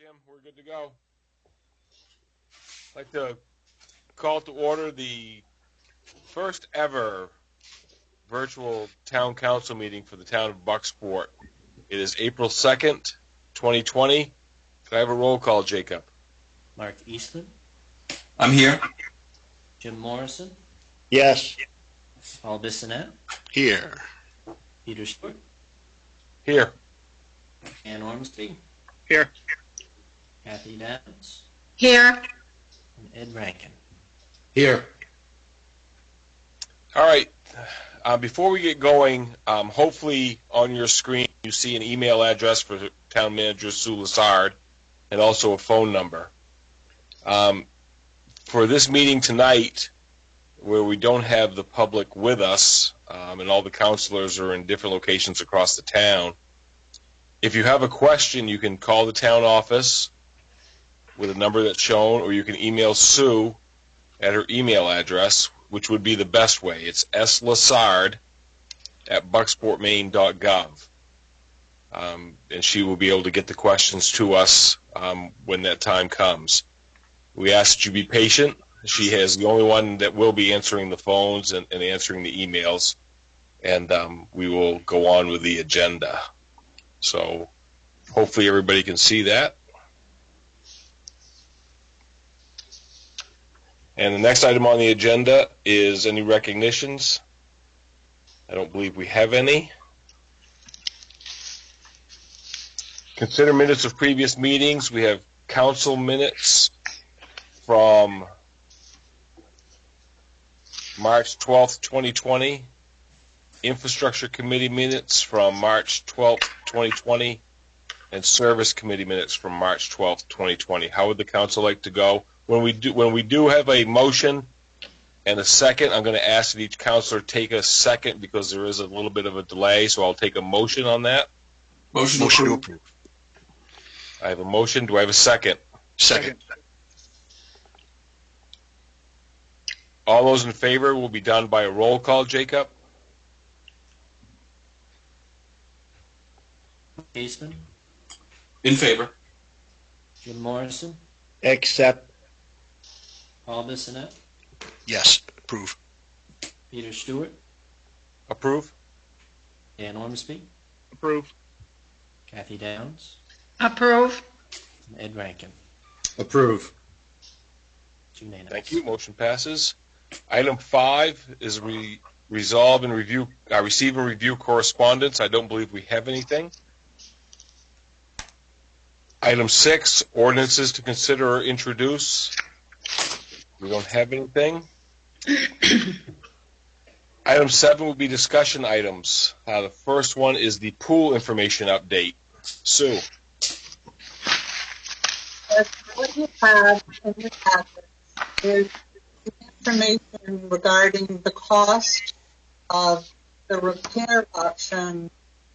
Jim. We're good to go. I'd like to call to order the first ever virtual town council meeting for the town of Bucksport. It is April 2nd, 2020. Could I have a roll call, Jacob? Mark Eastman. I'm here. Jim Morrison. Yes. Paul Bissonnette. Here. Peter Stewart. Here. Ann Ormsby. Here. Kathy Downs. Here. And Ed Rankin. Here. All right. Before we get going, hopefully on your screen you see an email address for Town Manager Sue Lessard and also a phone number. For this meeting tonight, where we don't have the public with us and all the councilors are in different locations across the town, if you have a question, you can call the town office with a number that's shown, or you can email Sue at her email address, which would be the best way. It's slessard@bucksportmaine.gov. And she will be able to get the questions to us when that time comes. We ask that you be patient. She is the only one that will be answering the phones and answering the emails, and we will go on with the agenda. So hopefully everybody can see that. And the next item on the agenda is any recognitions. I don't believe we have any. Consider minutes of previous meetings. We have council minutes from March 12th, 2020. Infrastructure Committee minutes from March 12th, 2020. And Service Committee minutes from March 12th, 2020. How would the council like to go? When we do have a motion and a second, I'm going to ask that each councilor take a second because there is a little bit of a delay, so I'll take a motion on that. Motion to approve. I have a motion. Do I have a second? Second. All those in favor will be done by a roll call, Jacob. Eastman. In favor. Jim Morrison. Accept. Paul Bissonnette. Yes. Approve. Peter Stewart. Approve. Ann Ormsby. Approve. Kathy Downs. Approve. And Ed Rankin. Approve. It's unanimous. Thank you. Motion passes. Item 5 is resolve and review, receive and review correspondence. I don't believe we have anything. Item 6, ordinances to consider or introduce. We don't have anything. Item 7 will be discussion items. The first one is the pool information update. Sue. What you have in your packet is information regarding the cost of the repair option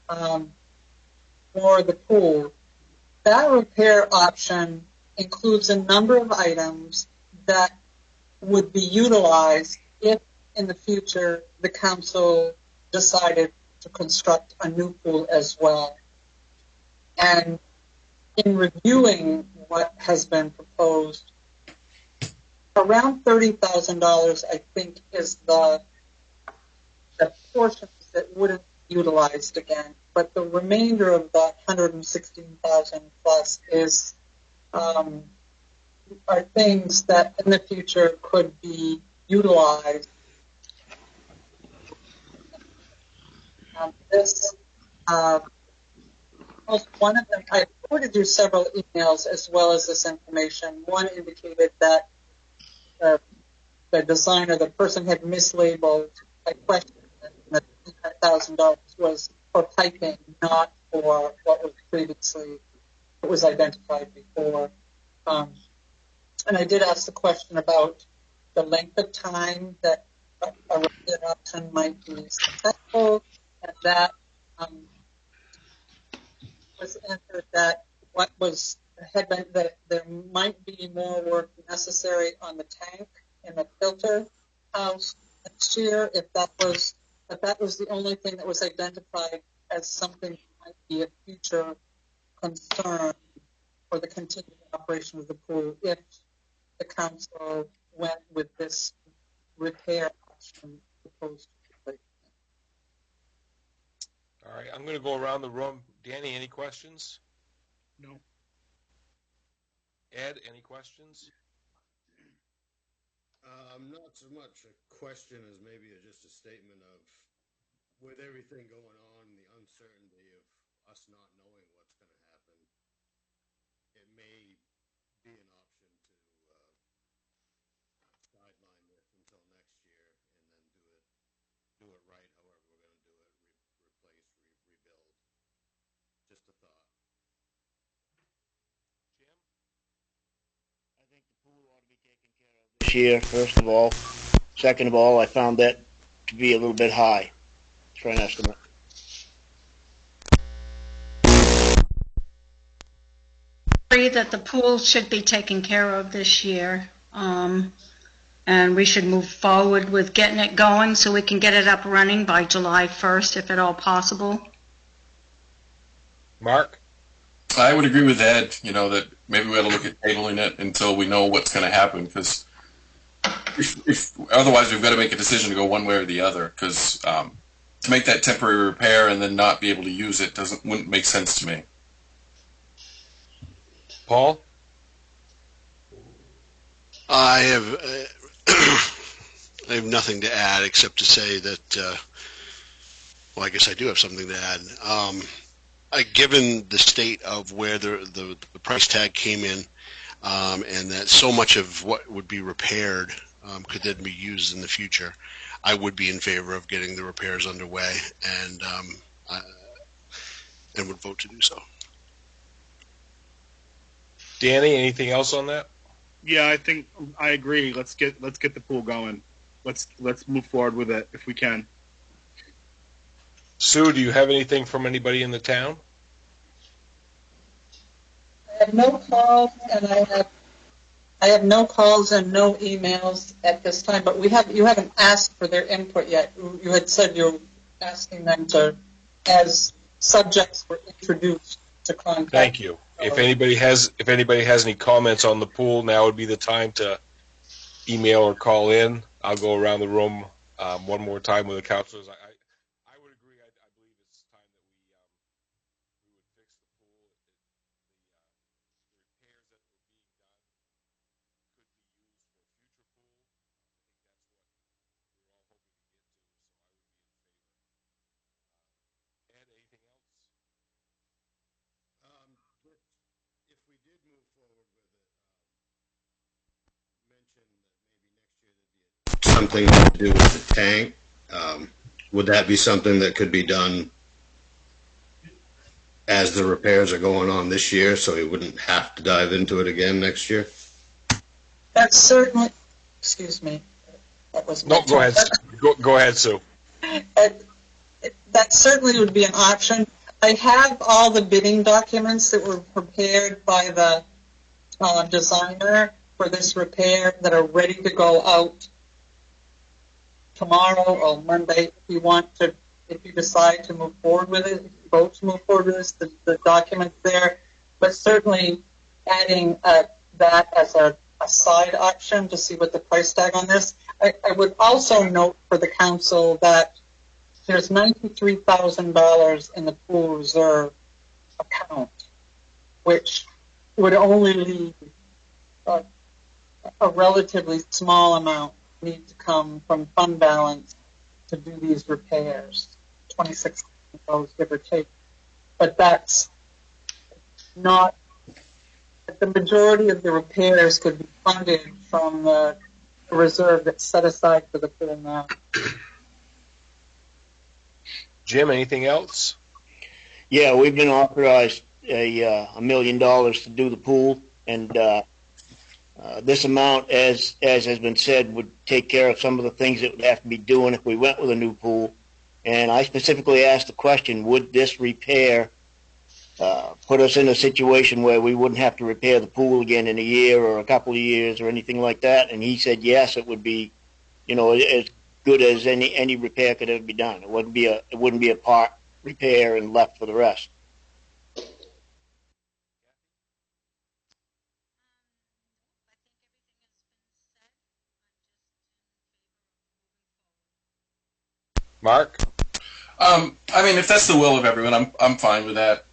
for the pool. That repair option includes a number of items that would be utilized if in the future the council decided to construct a new pool as well. And in reviewing what has been proposed, around $30,000, I think, is the portions that wouldn't be utilized again. But the remainder of that 116,000 plus is are things that in the future could be utilized. One of them, I forwarded you several emails as well as this information. One indicated that the designer, the person had mislabeled a question that $1,000 was for piping, not for what was identified before. And I did ask the question about the length of time that a repair option might be successful, and that was answered that that there might be more work necessary on the tank in the filter house next year if that was the only thing that was identified as something that might be a future concern for the continued operation of the pool if the council went with this repair option proposed. All right, I'm going to go around the room. Danny, any questions? No. Ed, any questions? Not so much a question as maybe just a statement of, with everything going on, the uncertainty of us not knowing what's going to happen, it may be an option to sideline this until next year and then do it right. However, we're going to do it, replace, rebuild. Just a thought. Jim? I think the pool ought to be taken care of this Year, first of all. Second of all, I found that to be a little bit high for an estimate. Agree that the pool should be taken care of this year, and we should move forward with getting it going so we can get it up running by July 1st, if at all possible. Mark? I would agree with Ed, that maybe we ought to look at tabling it until we know what's going to happen, because if otherwise we've got to make a decision to go one way or the other, because to make that temporary repair and then not be able to use it wouldn't make sense to me. Paul? I have nothing to add except to say that, well, I guess I do have something to add. Given the state of where the price tag came in, and that so much of what would be repaired could then be used in the future, I would be in favor of getting the repairs underway, and would vote to do so. Danny, anything else on that? Yeah, I think I agree. Let's get the pool going. Let's move forward with it if we can. Sue, do you have anything from anybody in the town? I have no calls, and I have no calls and no emails at this time. But you haven't asked for their input yet. You had said you're asking them to, as subjects were introduced, to contact. Thank you. If anybody has any comments on the pool, now would be the time to email or call in. I'll go around the room one more time with the councilors. I would agree. I believe it's time that we would fix the pool. The repairs that were being done could be used for a future pool. I think that's what we're all hoping to get to. So I would be in favor. Ed, anything else? If we did move forward with it, mention that maybe next year there'd be something to do with the tank. Would that be something that could be done as the repairs are going on this year, so we wouldn't have to dive into it again next year? That's certainly. Excuse me. That was No, go ahead. Go ahead, Sue. That certainly would be an option. I have all the bidding documents that were prepared by the designer for this repair that are ready to go out tomorrow or Monday. If you decide to move forward with it, if you vote to move forward with this, the documents there. But certainly adding that as a side option to see what the price tag on this. I would also note for the council that there's $93,000 in the pool reserve account, which would only leave a relatively small amount need to come from fund balance to do these repairs, $26,000 give or take. But that's not. The majority of the repairs could be funded from the reserve that's set aside for the pool now. Jim, anything else? Yeah, we've been authorized $1 million to do the pool, and this amount, as has been said, would take care of some of the things that would have to be doing if we went with a new pool. And I specifically asked the question, would this repair put us in a situation where we wouldn't have to repair the pool again in a year or a couple of years or anything like that? And he said yes, it would be, as good as any repair could ever be done. It wouldn't be a part repair and left for the rest. Mark? I mean, if that's the will of everyone, I'm fine with that.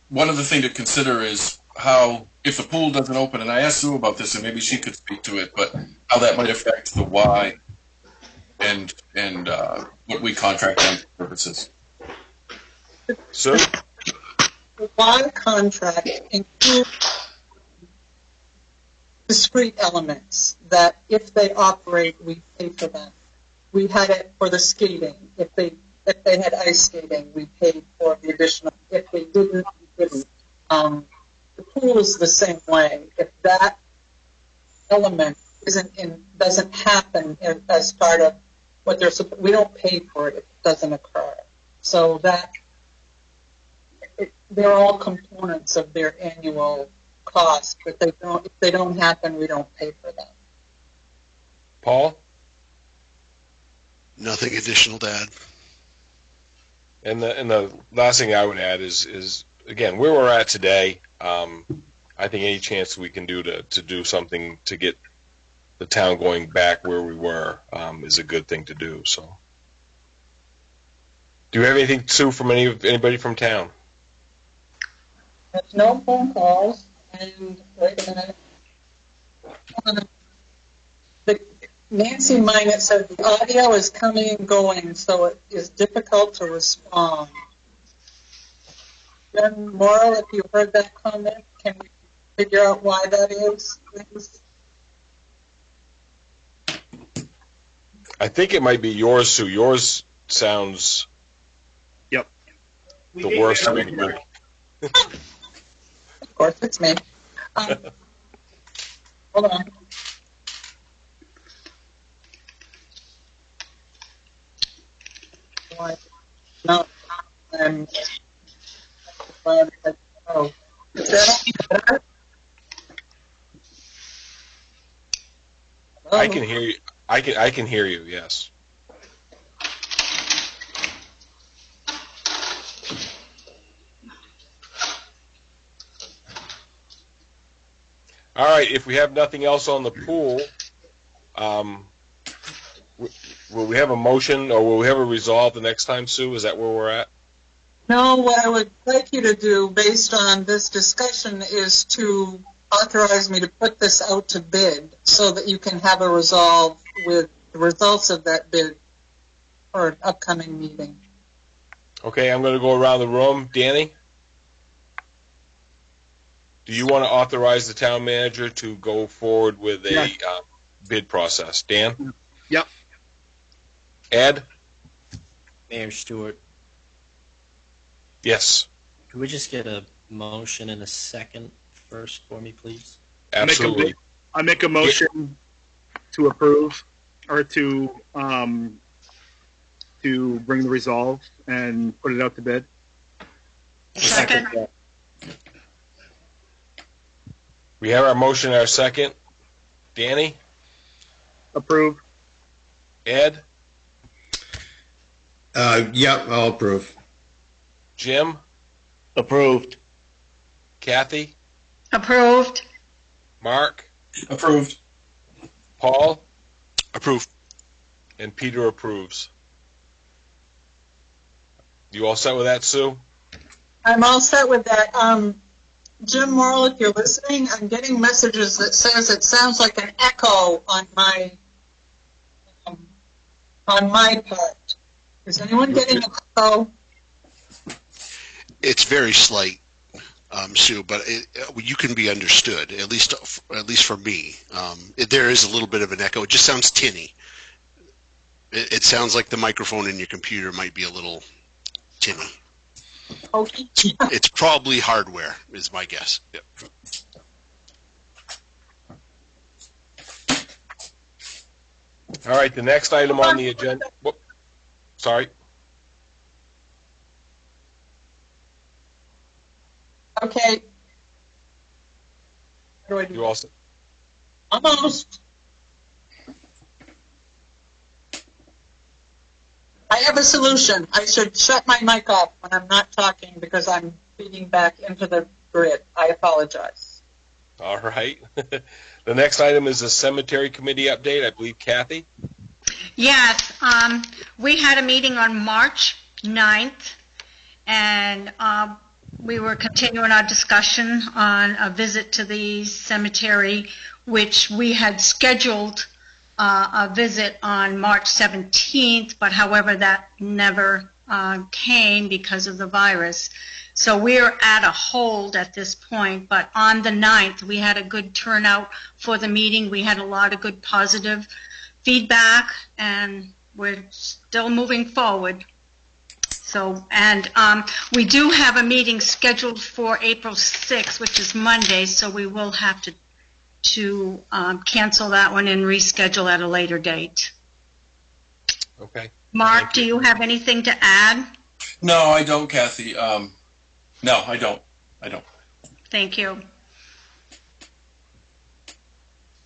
One other thing to consider is how, if the pool doesn't open, and I asked Sue about this, and maybe she could speak to it, but how that might affect the Y and what we contract them for purposes. Sue? The Y contract includes discrete elements that if they operate, we pay for them. We had it for the skating. If they had ice skating, we paid for the additional. If they didn't, we didn't. The pool is the same way. If that element doesn't happen as part of what we don't pay for it. It doesn't occur. So they're all components of their annual cost. But if they don't happen, we don't pay for them. Paul? Nothing additional to add. And the last thing I would add is again, where we're at today, I think any chance we can do to do something to get the town going back where we were is a good thing to do. So, do you have anything, Sue, from anybody from town? There's no phone calls, and wait a minute. Nancy Minot said the audio is coming and going, so it is difficult to respond. Jen Morrow, if you heard that comment, can we figure out why that is, please? I think it might be yours, Sue. Yours sounds Yep. the worst. Of course, it's me. Hold on. No, oh, is that better? I can hear you. I can hear you. Yes. All right. If we have nothing else on the pool, will we have a motion or will we have a resolve the next time, Sue? Is that where we're at? No, what I would like you to do based on this discussion is to authorize me to put this out to bid so that you can have a resolve with the results of that bid for an upcoming meeting. Okay, I'm going to go around the room. Danny? Do you want to authorize the town manager to go forward with a bid process? Dan? Yep. Ed? Mayor Stewart, Yes. could we just get a motion and a second first for me, please? Absolutely. I make a motion to approve or to bring the resolve and put it out to bid. Second. We have our motion and our second. Danny? Approve. Ed? Yep, I'll approve. Jim? Approved. Kathy? Approved. Mark? Approved. Paul? Approved. And Peter approves. You all set with that, Sue? I'm all set with that. Jim Morrill, if you're listening, I'm getting messages that says it sounds like an echo on my part. Is anyone getting an echo? It's very slight, Sue, but you can be understood. At least for me, there is a little bit of an echo. It just sounds tinny. It sounds like the microphone in your computer might be a little tinny. Okay. It's probably hardware, is my guess. Yep. All right, the next item on the agenda. Whoop, sorry. Okay. What do I do? You all set? Almost. I have a solution. I should shut my mic off when I'm not talking because I'm feeding back into the grid. I apologize. All right. The next item is a cemetery committee update. I believe Kathy. Yes, we had a meeting on March 9th, and we were continuing our discussion on a visit to the cemetery, which we had scheduled a visit on March 17th, but however, that never came because of the virus. So we're at a hold at this point, but on the 9th, we had a good turnout for the meeting. We had a lot of good positive feedback, and we're still moving forward. So, and we do have a meeting scheduled for April 6th, which is Monday, so we will have to cancel that one and reschedule at a later date. Okay. Mark, do you have anything to add? No, I don't, Kathy. No, I don't. Thank you.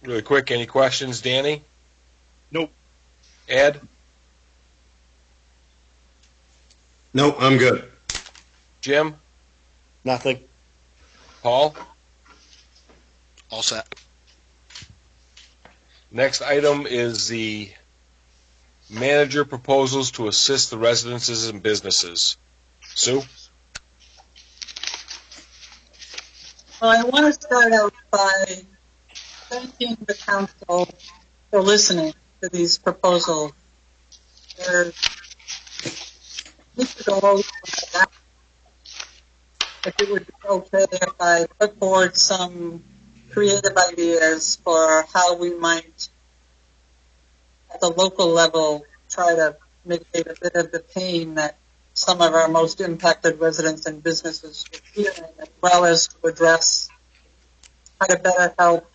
Really quick, any questions, Danny? Nope. Ed? Nope, I'm good. Jim? Nothing. Paul? All set. Next item is the manager proposals to assist the residences and businesses. Sue? Well, I want to start out by thanking the council for listening to these proposals. They're if it would be okay if I put forward some creative ideas for how we might, at the local level, try to mitigate a bit of the pain that some of our most impacted residents and businesses are feeling, as well as to address how to better help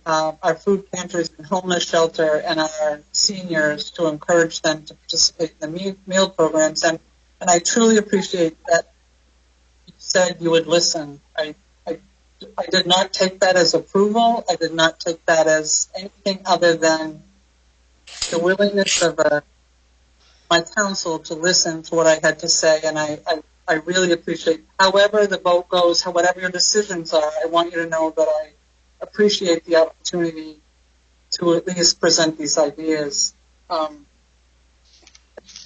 our food pantries and homeless shelter and our seniors to encourage them to participate in the meal programs. And I truly appreciate that you said you would listen. I did not take that as approval. I did not take that as anything other than the willingness of my council to listen to what I had to say, and I really appreciate. However the vote goes, whatever your decisions are, I want you to know that I appreciate the opportunity to at least present these ideas.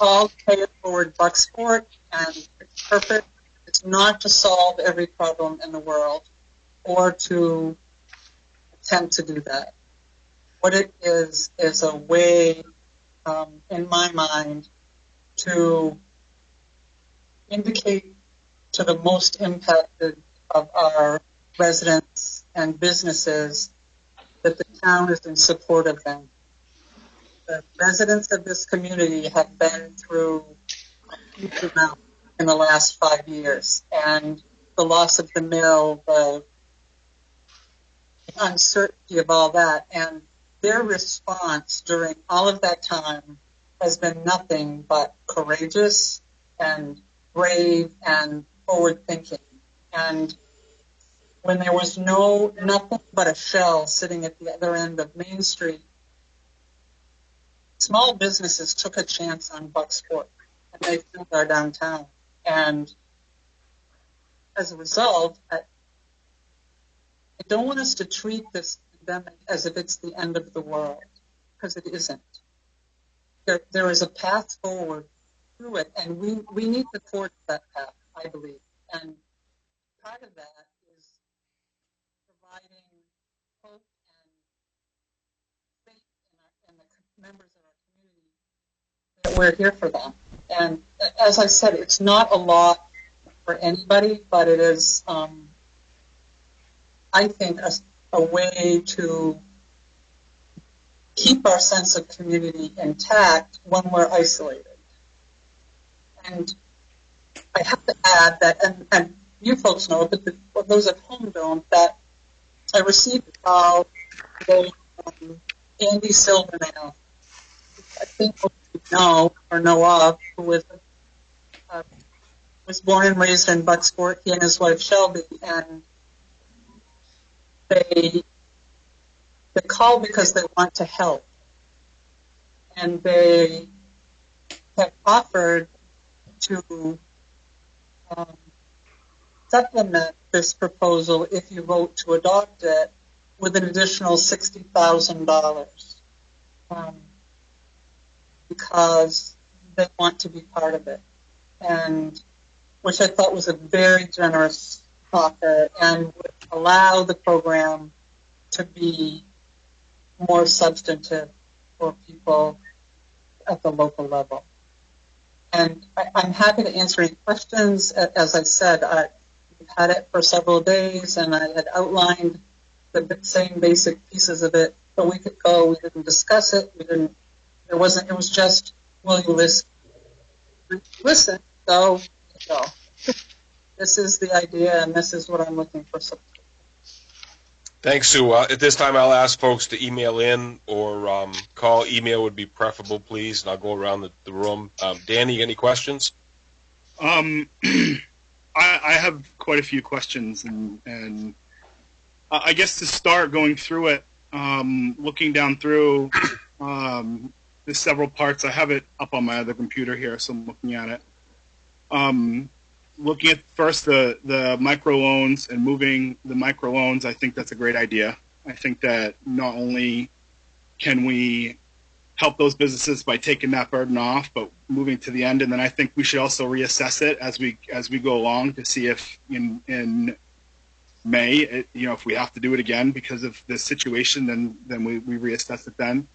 All pay it forward Bucksport, and it's perfect. It's not to solve every problem in the world or to attempt to do that. What it is a way, in my mind, to indicate to the most impacted of our residents and businesses that the town is in support of them. The residents of this community have been through a huge amount in the last 5 years, and the loss of the mill, the uncertainty of all that, and their response during all of that time has been nothing but courageous and brave and forward-thinking. And when there was nothing but a shell sitting at the other end of Main Street, small businesses took a chance on Bucksport, and they filled our downtown. And as a result, I don't want us to treat this pandemic as if it's the end of the world, because it isn't. There is a path forward through it, and we need to forge that path, I believe. And part of that is providing hope and faith in the members of our community that we're here for them. And as I said, it's not a lot for anybody, but it is, I think, a way to keep our sense of community intact when we're isolated. And I have to add that, and you folks know, but those at home don't, that I received a call today from Andy Silvernail, I think what you know or know of, who was born and raised in Bucksport, he and his wife Shelby, and they call because they want to help. And they have offered to supplement this proposal if you vote to adopt it with an additional $60,000. because they want to be part of it, and which I thought was a very generous offer and would allow the program to be more substantive for people at the local level. And I'm happy to answer any questions. As I said, we've had it for several days, and I had outlined the same basic pieces of it a week ago. We didn't discuss it. It was just, will you listen? Listen, so go. This is the idea, and this is what I'm looking for support. Thanks, Sue. At this time, I'll ask folks to email in or call. Email would be preferable, please, and I'll go around the room. Danny, any questions? I have quite a few questions, and I guess to start going through it, looking down through the several parts. I have it up on my other computer here, so I'm looking at it. Looking at first the microloans and moving the microloans, I think that's a great idea. I think that not only can we help those businesses by taking that burden off, but moving to the end, and then I think we should also reassess it as we go along to see if in May, if we have to do it again because of the situation, then we reassess it then.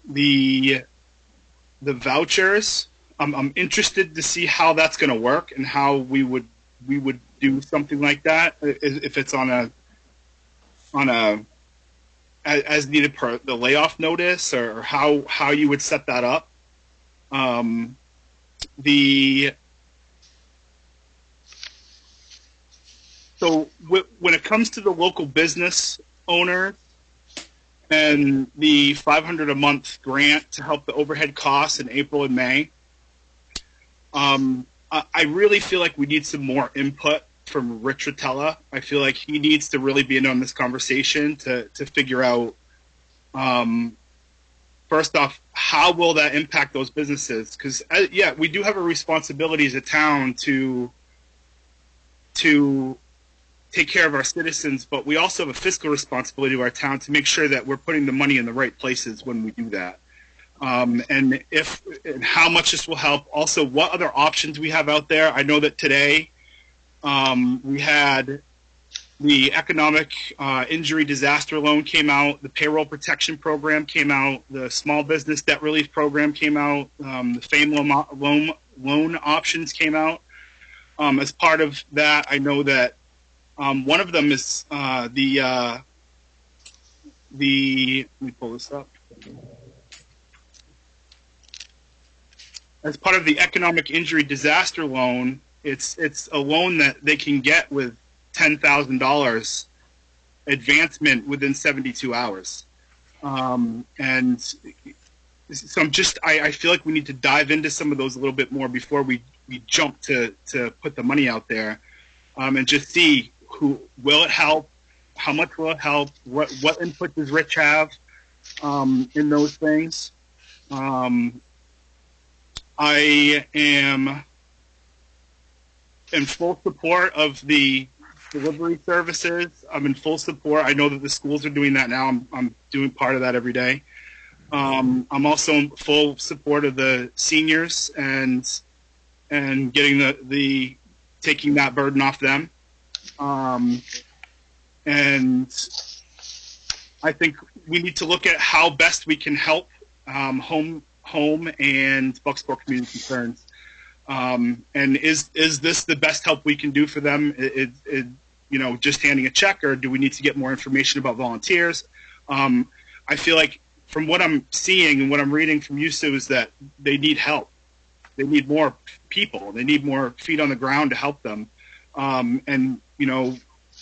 The vouchers. I'm interested to see how that's going to work and how we would do something like that if it's on a as needed per the layoff notice, or how you would set that up. When it comes to the local business owner and the $500 a month grant to help the overhead costs in April and May. I really feel like we need some more input from Rich Rotella. I feel like he needs to really be in on this conversation to figure out, first off, how will that impact those businesses? Because, we do have a responsibility as a town to take care of our citizens, but we also have a fiscal responsibility to our town to make sure that we're putting the money in the right places when we do that. And how much this will help. Also, what other options we have out there. I know that today we had the economic injury disaster loan came out, the payroll protection program came out, the small business debt relief program came out, the FAME loan options came out. As part of that, I know that one of them is let me pull this up. As part of the economic injury disaster loan, it's a loan that they can get with $10,000 advancement within 72 hours. And so I feel like we need to dive into some of those a little bit more before we jump to put the money out there, and just see will it help, how much will it help, what input does Rich have in those things. I am in full support of the delivery services. I'm in full support. I know that the schools are doing that now. I'm doing part of that every day. I'm also in full support of the seniors and getting the taking that burden off them. And I think we need to look at how best we can help home and Bucksport community concerns. And is this the best help we can do for them? Just handing a check, or do we need to get more information about volunteers? I feel like from what I'm seeing and what I'm reading from you, Sue, is that they need help. They need more people. They need more feet on the ground to help them.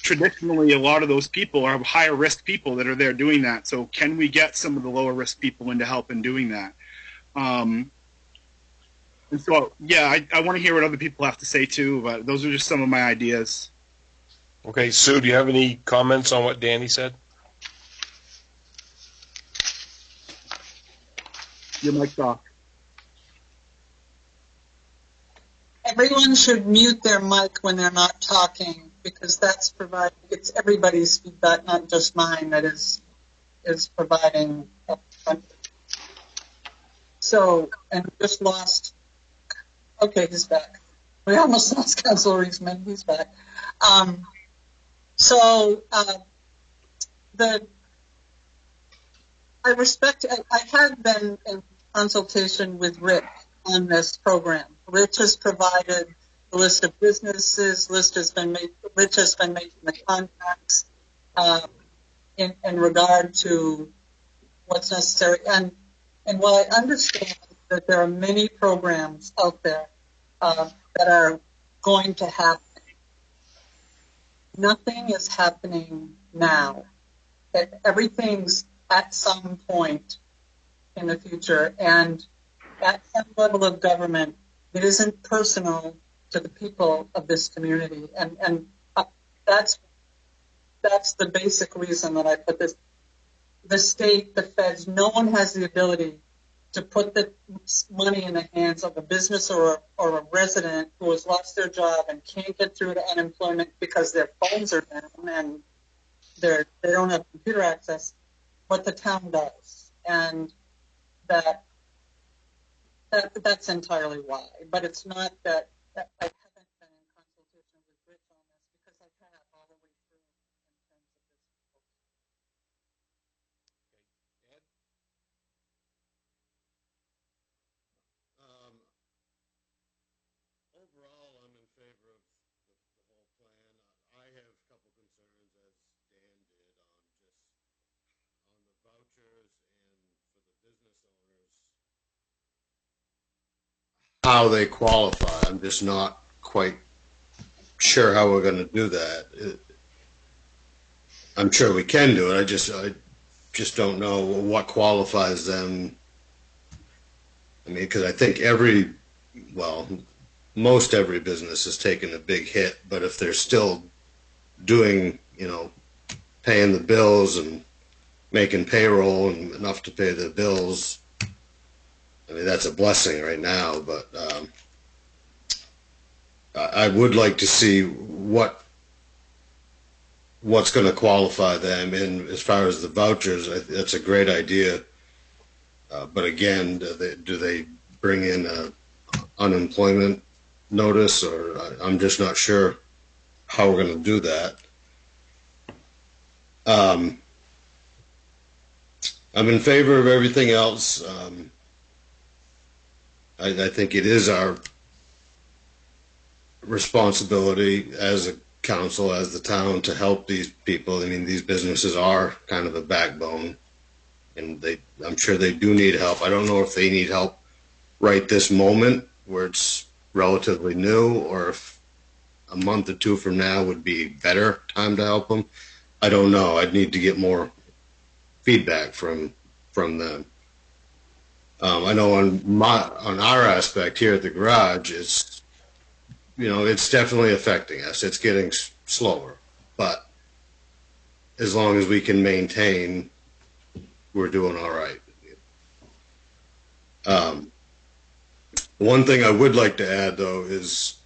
Traditionally, a lot of those people are higher risk people that are there doing that. So can we get some of the lower risk people in to help in doing that? And so, I want to hear what other people have to say too, but those are just some of my ideas. Okay, Sue, do you have any comments on what Danny said? Your mic's off. Everyone should mute their mic when they're not talking, because it's everybody's feedback, not just mine, that is providing. So, and we just lost, okay, he's back. We almost lost Councilor Reisman, he's back. I have been in consultation with Rick on this program. Rich has provided a list of businesses, Rich has been making the contacts in regard to what's necessary. And while I understand that there are many programs out there that are going to happen, nothing is happening now. Everything's at some point in the future, and at some level of government, it isn't personal to the people of this community, and that's the basic reason that I put this. The state, the feds, no one has the ability to put the money in the hands of a business or a resident who has lost their job and can't get through to unemployment because their phones are down and they don't have computer access. What the town does, and that's entirely why. But it's not that I haven't been in consultation with Rich on this, because I have all the way through in terms of this. Ed? Overall, I'm in favor of the whole plan. I have a couple concerns, as Dan did, on the vouchers and for the business owners, how they qualify. I'm just not quite sure how we're going to do that. I'm sure we can do it. I just don't know what qualifies them. I mean, because I think most every business has taken a big hit, but if they're still doing, paying the bills and making payroll and enough to pay the bills, I mean, that's a blessing right now. But I would like to see what's going to qualify them. And as far as the vouchers, that's a great idea. But again, do they bring in a unemployment notice, or I'm just not sure how we're going to do that. I'm in favor of everything else. I think it is our responsibility as a council, as the town, to help these people. I mean, these businesses are kind of a backbone, and I'm sure they do need help. I don't know if they need help right this moment where it's relatively new, or if a month or two from now would be better time to help them. I don't know. I'd need to get more feedback from them. I know on our aspect here at the garage, it's definitely affecting us. It's getting slower, but as long as we can maintain, we're doing all right. One thing I would like to add, though, is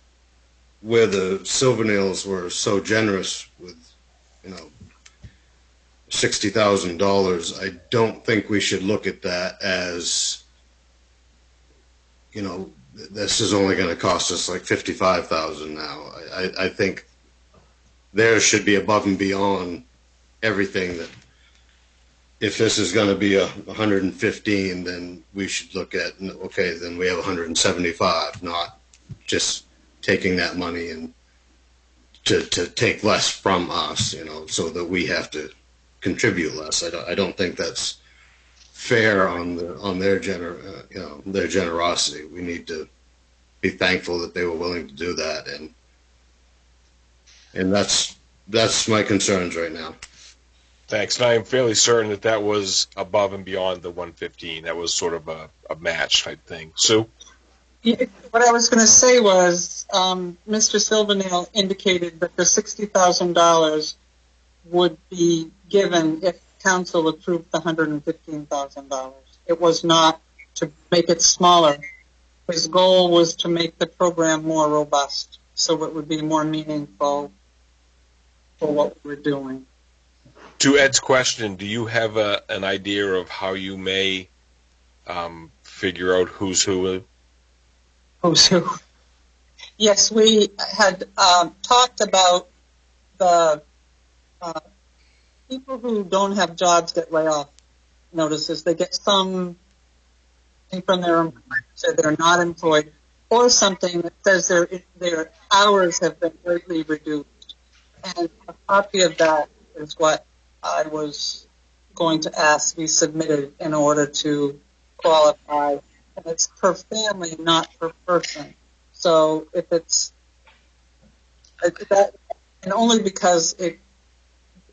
where the Silvernails were so generous with, $60,000, I don't think we should look at that as, this is only going to cost us like $55,000 now. I think there should be above and beyond everything. That if this is going to be 115, then we should look at, okay, then we have 175, not just taking that money and to take less from us, so that we have to contribute less. I don't think that's fair on their generosity. We need to be thankful that they were willing to do that, and that's my concerns right now. Thanks. And I am fairly certain that was above and beyond the 115. That was sort of a match type thing. Sue? Yeah, what I was going to say was Mr. Silvernail indicated that the $60,000 would be given if council approved the $115,000. It was not to make it smaller. His goal was to make the program more robust, so it would be more meaningful for what we're doing. To Ed's question, do you have an idea of how you may figure out who's who? Who's who? Yes, we had talked about the people who don't have jobs get layoff notices. They get some thing from their employer that they're not employed, or something that says their hours have been greatly reduced. And a copy of that is what I was going to ask be submitted in order to qualify. And it's per family, not per person. So if it's that, and only because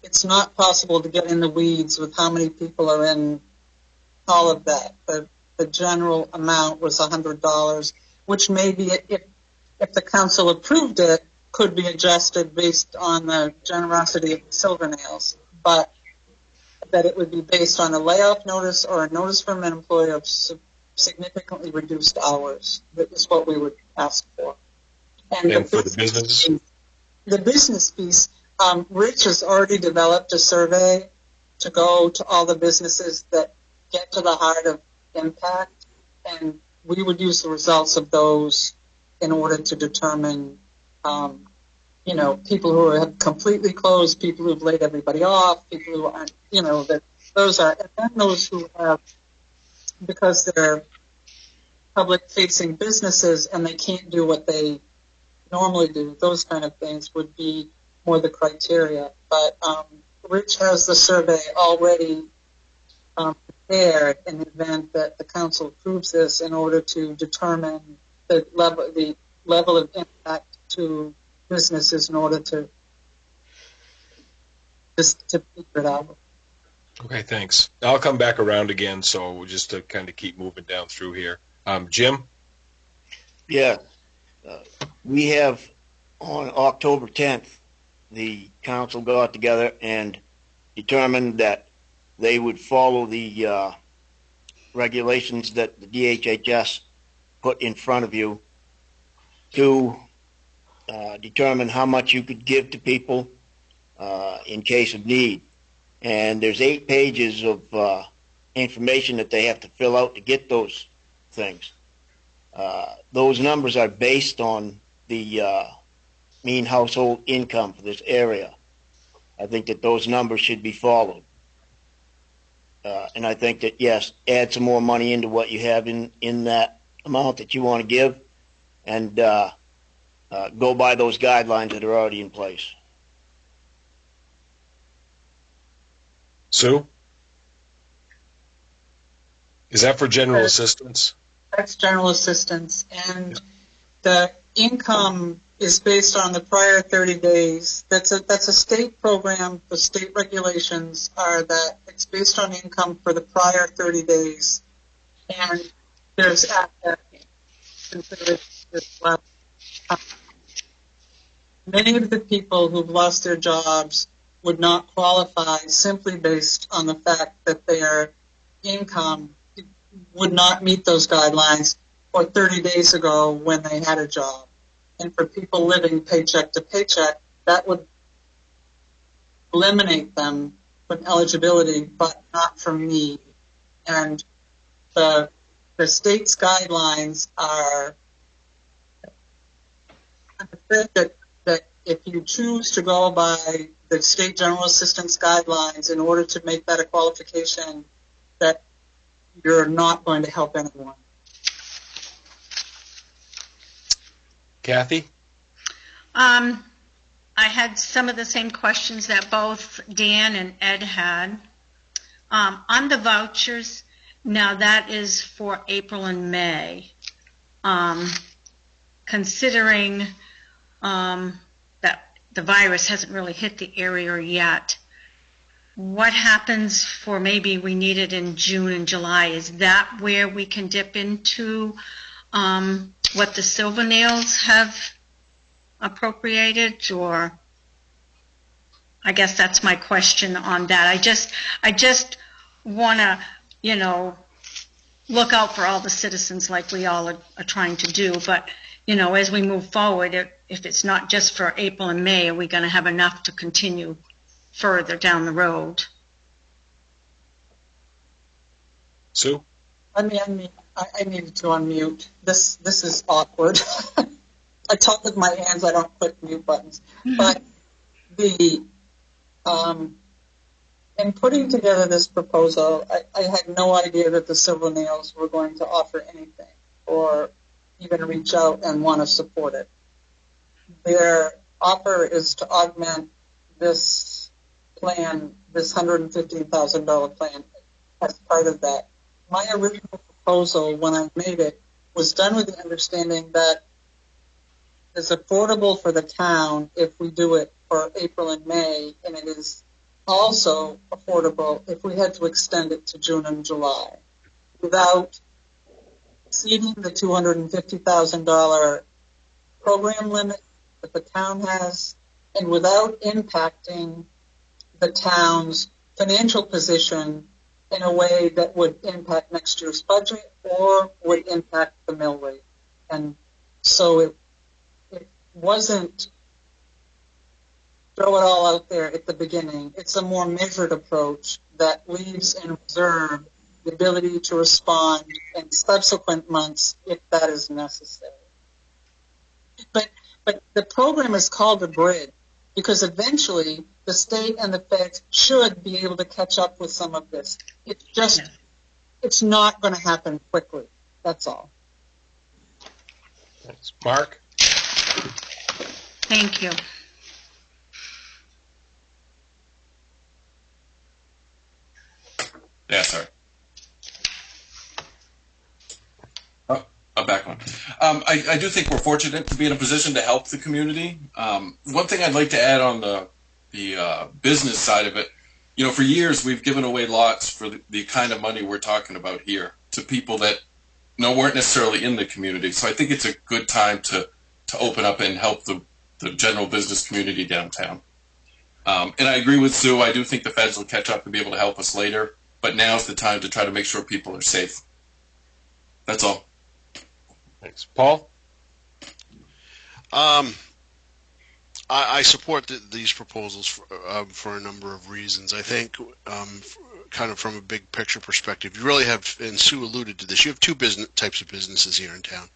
it's not possible to get in the weeds with how many people are in all of that. The general amount was $100, which maybe if the council approved it, could be adjusted based on the generosity of Silvernails, but that it would be based on a layoff notice or a notice from an employer of significantly reduced hours. That is what we would ask for. And for the business? The business piece, Rich has already developed a survey to go to all the businesses that get to the heart of impact, and we would use the results of those in order to determine, people who have completely closed, people who've laid everybody off, people who aren't, that those are, and then those who have, because they're public-facing businesses and they can't do what they normally do, those kind of things would be more the criteria. But Rich has the survey already prepared in the event that the council approves this in order to determine the level of impact to businesses in order to figure it out. Okay, thanks. I'll come back around again, so just to kind of keep moving down through here. Jim? Yeah. We have, on October 10th, the council got together and determined that they would follow the regulations that the DHHS put in front of you to determine how much you could give to people in case of need. And there's 8 pages of information that they have to fill out to get those things. Those numbers are based on the mean household income for this area. I think that those numbers should be followed. And I think that, yes, add some more money into what you have in that amount that you want to give, and go by those guidelines that are already in place. Sue? Is that for general assistance? That's general assistance, and the income is based on the prior 30 days. That's a state program. The state regulations are that it's based on income for the prior 30 days, and there's many of the people who've lost their jobs would not qualify simply based on the fact that their income would not meet those guidelines or 30 days ago when they had a job. And for people living paycheck to paycheck, that would eliminate them from eligibility, but not from need. And the state's guidelines are that if you choose to go by the state general assistance guidelines in order to make that a qualification, that you're not going to help anyone. Kathy? I had some of the same questions that both Dan and Ed had. On the vouchers, now that is for April and May. Considering that the virus hasn't really hit the area yet, what happens for maybe we need it in June and July? Is that where we can dip into what the Silvernails have appropriated? Or I guess that's my question on that. I just want to, look out for all the citizens like we all are trying to do. But, as we move forward, if it's not just for April and May, are we going to have enough to continue further down the road? Sue? I needed to unmute. This is awkward. I talk with my hands. I don't click mute buttons. But in putting together this proposal, I had no idea that the Silver Nails were going to offer anything or even reach out and want to support it. Their offer is to augment this plan, this $115,000 plan, as part of that. My original proposal, when I made it, was done with the understanding that it's affordable for the town if we do it for April and May, and it is also affordable if we had to extend it to June and July without exceeding the $250,000 program limit that the town has and without impacting the town's financial position in a way that would impact next year's budget or would impact the mill rate. And so it wasn't throw it all out there at the beginning. It's a more measured approach that leaves in reserve the ability to respond in subsequent months if that is necessary. But the program is called a bridge because eventually the state and the feds should be able to catch up with some of this. It's just, it's not going to happen quickly. That's all. Thanks. Mark? Thank you. Yeah, sorry. Back on. I do think we're fortunate to be in a position to help the community. One thing I'd like to add on the business side of it, you know, for years we've given away lots for the kind of money we're talking about here to people that weren't necessarily in the community. So I think it's a good time to open up and help the general business community downtown. And I agree with Sue. I do think the feds will catch up and be able to help us later. But now's the time to try to make sure people are safe. That's all. Thanks. Paul? I support these proposals for a number of reasons. I think kind of from a big picture perspective, you really have, and Sue alluded to this, you have two types of businesses here in town.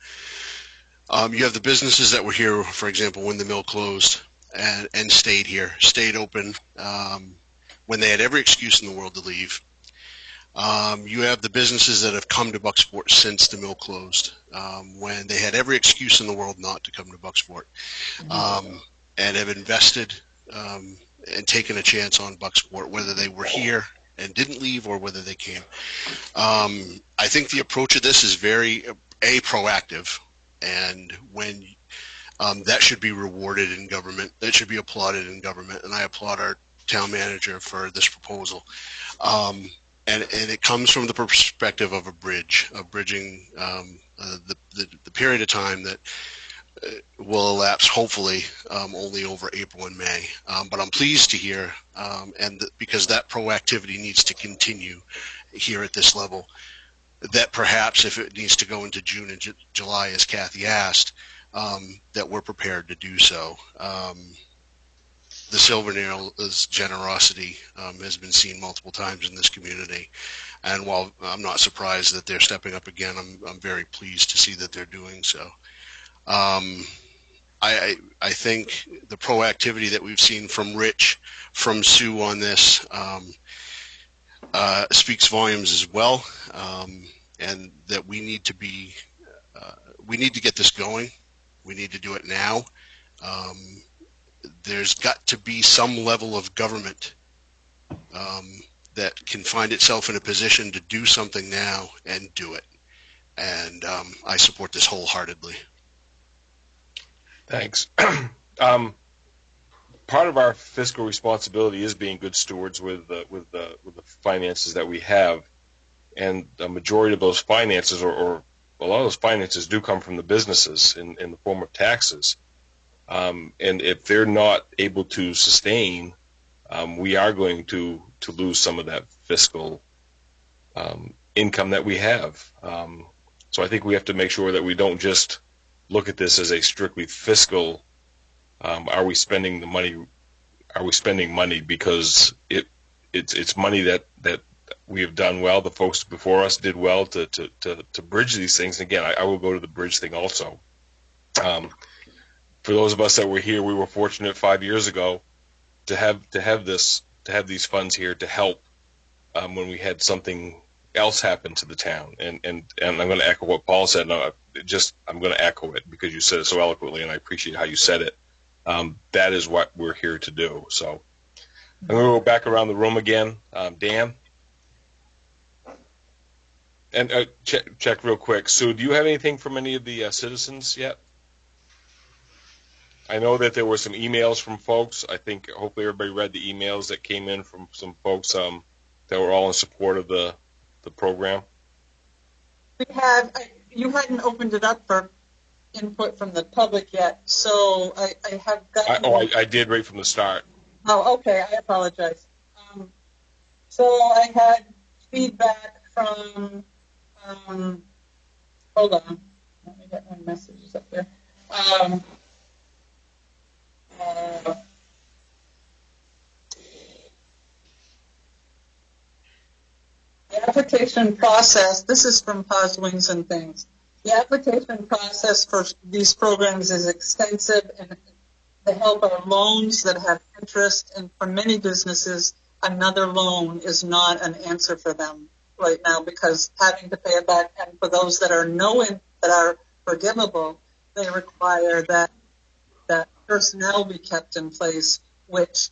You have the businesses that were here, for example, when the mill closed and stayed here, stayed open when they had every excuse in the world to leave. You have the businesses that have come to Bucksport since the mill closed, when they had every excuse in the world not to come to Bucksport, and have invested and taken a chance on Bucksport, whether they were here and didn't leave or whether they came. I think the approach of this is very proactive, and when that should be rewarded in government, that should be applauded in government, and I applaud our town manager for this proposal. And it comes from the perspective of a bridge, of bridging the period of time that will elapse, hopefully, only over April and May. But I'm pleased to hear, because that proactivity needs to continue here at this level, that perhaps if it needs to go into June and July, as Kathy asked, that we're prepared to do so. The Silver Nails' generosity has been seen multiple times in this community, and while I'm not surprised that they're stepping up again, I'm very pleased to see that they're doing so. I think the proactivity that we've seen from Rich, from Sue on this, speaks volumes as well, and that we need to get this going. We need to do it now. There's got to be some level of government that can find itself in a position to do something now and do it. And I support this wholeheartedly. Thanks. Part of our fiscal responsibility is being good stewards with the finances that we have, and the majority of those finances, or a lot of those finances, do come from the businesses in the form of taxes. And if they're not able to sustain, we are going to lose some of that fiscal income that we have. So I think we have to make sure that we don't just look at this as a strictly fiscal. Are we spending the money? Are we spending money because it's money that we have done well. The folks before us did well to bridge these things. And again, I will go to the bridge thing also. For those of us that were here, we were fortunate 5 years ago to have these funds here to help when we had something else happen to the town. And I'm going to echo what Paul said. No, I'm going to echo it because you said it so eloquently, and I appreciate how you said it. That is what we're here to do. So I'm going to go back around the room again. Dan? And check real quick. Sue, do you have anything from any of the citizens yet? I know that there were some emails from folks. I think hopefully everybody read the emails that came in from some folks that were all in support of the program. We have. You hadn't opened it up for input from the public yet, so I have gotten. I did right from the start. Oh, okay. I apologize. So I had feedback from. Hold on. Let me get my messages up there. The application process, this is from Paws, Wings, and Things. The application process for these programs is extensive, and the help are loans that have interest, and for many businesses, another loan is not an answer for them right now because having to pay it back, and for those that are forgivable, they require that personnel be kept in place, which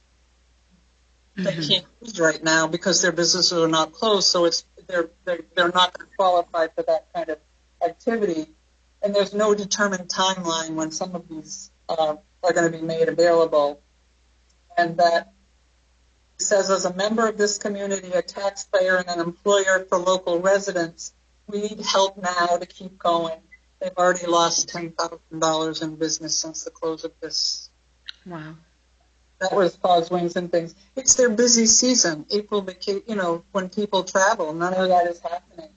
they can't use right now because their businesses are not closed. So they're not going to qualify for that kind of activity, and there's no determined timeline when some of these are going to be made available. And that says, as a member of this community, a taxpayer, and an employer for local residents, we need help now to keep going. They've already lost $10,000 in business since the close of this. Wow. That was Paws, Wings, and Things. It's their busy season. April, when people travel, none of that is happening.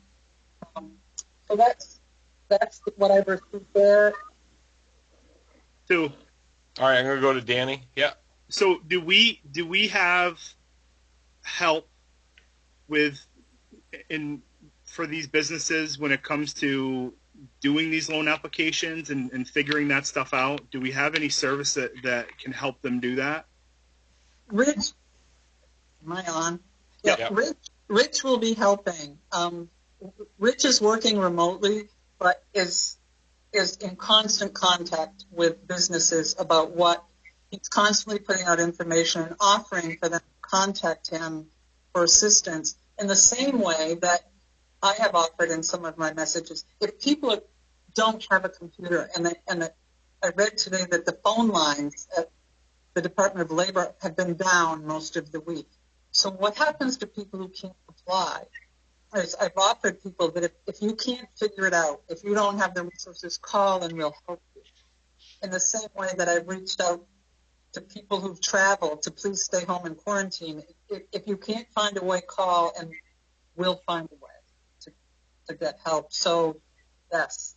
So that's what I've received there. So, all right, I'm going to go to Danny. Yeah. So do we have help for these businesses when it comes to doing these loan applications and figuring that stuff out? Do we have any service that can help them do that? Rich, am I on? Yeah, Yep. Rich will be helping. Rich is working remotely, but is in constant contact with businesses about what he's constantly putting out information and offering for them to contact him for assistance in the same way that I have offered in some of my messages. If people don't have a computer, and I read today that the phone lines at the Department of Labor have been down most of the week. So what happens to people who can't apply? I've offered people that if you can't figure it out, if you don't have the resources, call and we'll help you. In the same way that I've reached out to people who've traveled to please stay home and quarantine. If you can't find a way, call and we'll find a way to get help. So, yes,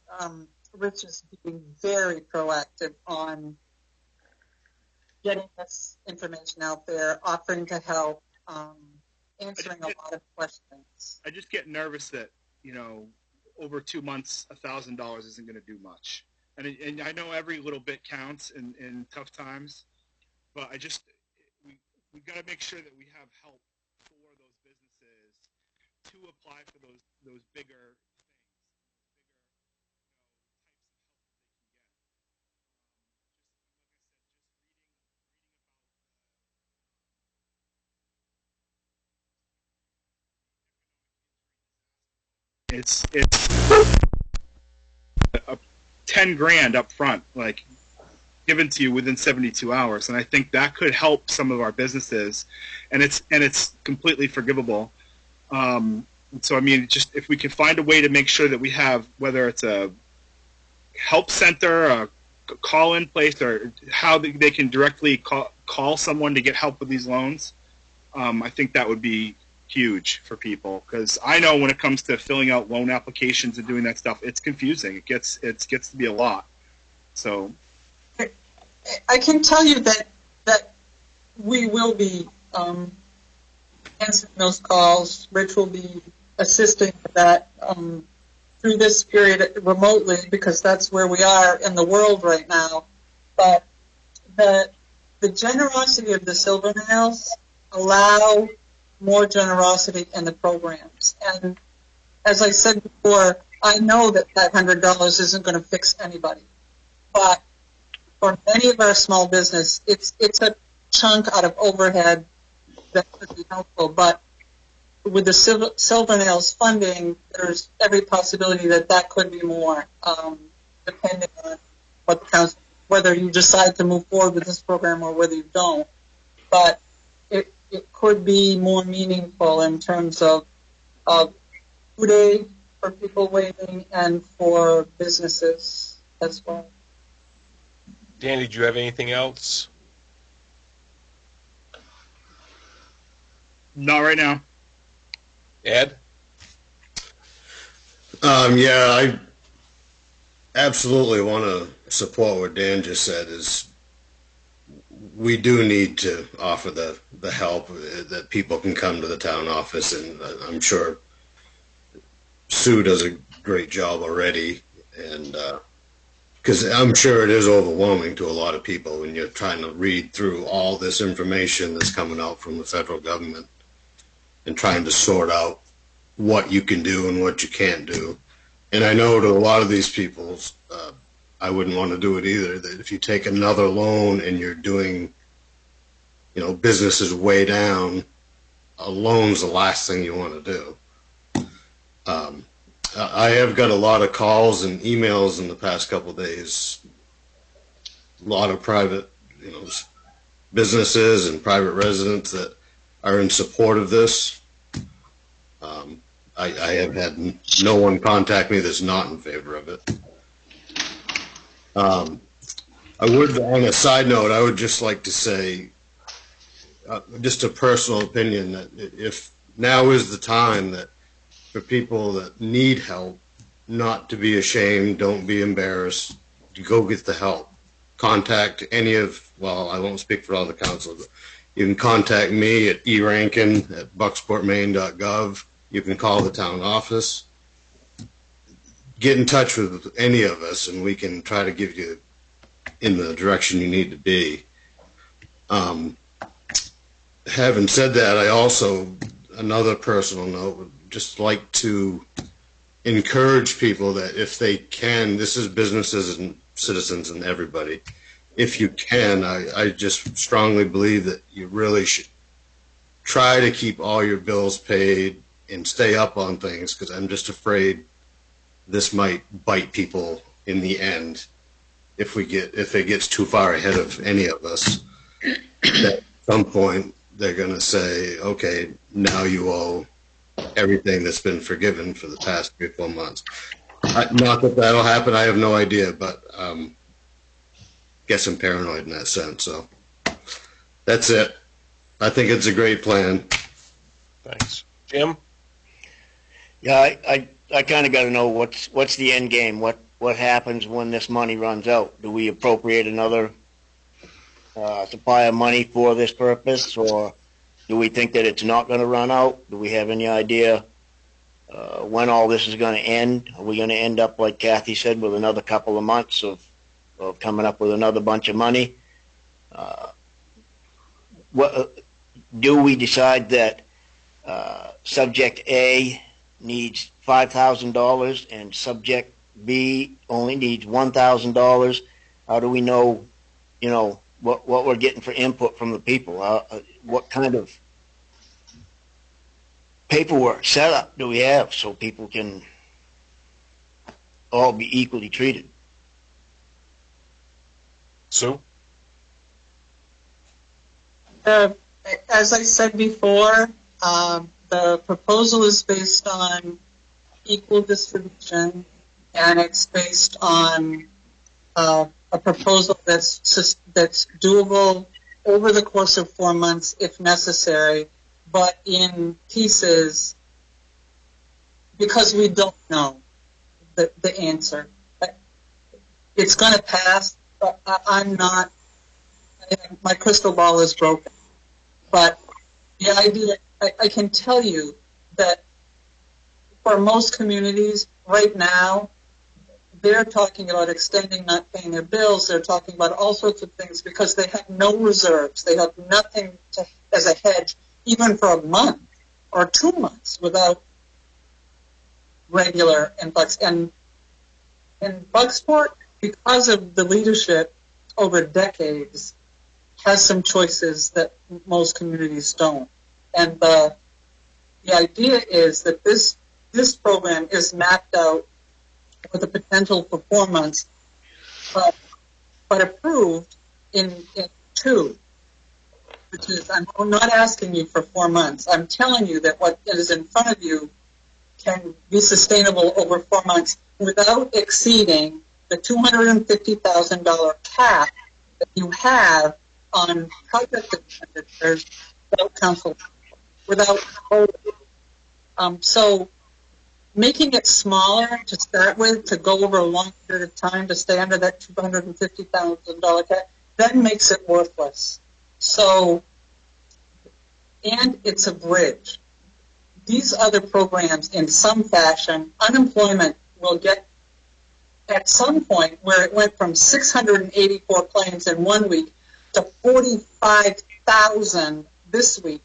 Rich is being very proactive on getting this information out there, offering to help, answering a lot of questions. I just get nervous that, over 2 months, $1,000 isn't going to do much. And I know every little bit counts in tough times, but we got to make sure that we have help for those businesses to apply for those bigger things. It's $10,000 up front, like given to you within 72 hours, and I think that could help some of our businesses, and it's completely forgivable. So I mean, just if we can find a way to make sure that we have, whether it's a help center, a call-in place, or how they can directly call someone to get help with these loans, I think that would be huge for people, because I know when it comes to filling out loan applications and doing that stuff, it's confusing. It gets to be a lot. So I can tell you that we will be answering those calls. Rich will be assisting with that through this period remotely because that's where we are in the world right now. But the generosity of the Silvernails allow more generosity in the programs. And as I said before, I know that $500 isn't going to fix anybody. But for many of our small business, it's a chunk out of overhead that could be helpful. But with the Silvernails funding, there's every possibility that could be more, depending on what the council, whether you decide to move forward with this program or whether you don't. But it could be more meaningful in terms of food aid for people waiting and for businesses as well. Danny, do you have anything else? Not right now. Ed? Yeah, I absolutely want to support what Dan just said. Is we do need to offer the help that people can come to the town office, and I'm sure Sue does a great job already, and because I'm sure it is overwhelming to a lot of people when you're trying to read through all this information that's coming out from the federal government and trying to sort out what you can do and what you can't do. And I know to a lot of these people, I wouldn't want to do it either, that if you take another loan and you're doing, business is way down, a loan's the last thing you want to do. I have got a lot of calls and emails in the past couple of days, a lot of private, businesses and private residents that are in support of this. I have had no one contact me that's not in favor of it. I would, on a side note, I would just like to say, just a personal opinion, that if now is the time that for people that need help, not to be ashamed, don't be embarrassed, to go get the help. Contact any of, well, I won't speak for all the council, but you can contact me at erankin@bucksportmaine.gov. You can call the town office. Get in touch with any of us, and we can try to give you in the direction you need to be. Having said that, I also, another personal note, would just like to encourage people that if they can, this is businesses and citizens and everybody, if you can, I just strongly believe that you really should try to keep all your bills paid and stay up on things, because I'm just afraid this might bite people in the end if it gets too far ahead of any of us. At some point, they're going to say, okay, now you owe everything that's been forgiven for the past 3 or 4 months. Not that that'll happen, I have no idea, but guess I'm paranoid in that sense. So that's it. I think it's a great plan. Thanks. Jim? Yeah, I kind of got to know what's the end game. What happens when this money runs out? Do we appropriate another supply of money for this purpose, or do we think that it's not going to run out? Do we have any idea when all this is going to end? Are we going to end up, like Kathy said, with another couple of months of coming up with another bunch of money? Do we decide that subject A needs $5,000 and subject B only needs $1,000? How do we know, what we're getting for input from the people? What kind of paperwork setup do we have so people can all be equally treated? Sue? As I said before, the proposal is based on equal distribution, and it's based on a proposal that's doable over the course of 4 months if necessary, but in pieces, because we don't know the answer. It's going to pass, but my crystal ball is broken. But the idea I can tell you that for most communities right now, they're talking about extending not paying their bills. They're talking about all sorts of things because they have no reserves. They have nothing as a hedge, even for a month or 2 months without regular influx. And in Bucksport, because of the leadership over decades, has some choices that most communities don't. And the idea is that this program is mapped out with the potential for 4 months, but approved in 2, which is, I'm not asking you for 4 months. I'm telling you that what is in front of you can be sustainable over 4 months without exceeding the $250,000 cap that you have on project expenditures without council, without so making it smaller to start with, to go over a long period of time, to stay under that $250,000 cap, then makes it worthless. So, and it's a bridge. These other programs, in some fashion, unemployment will get at some point where it went from 684 claims in 1 week to 45,000 this week.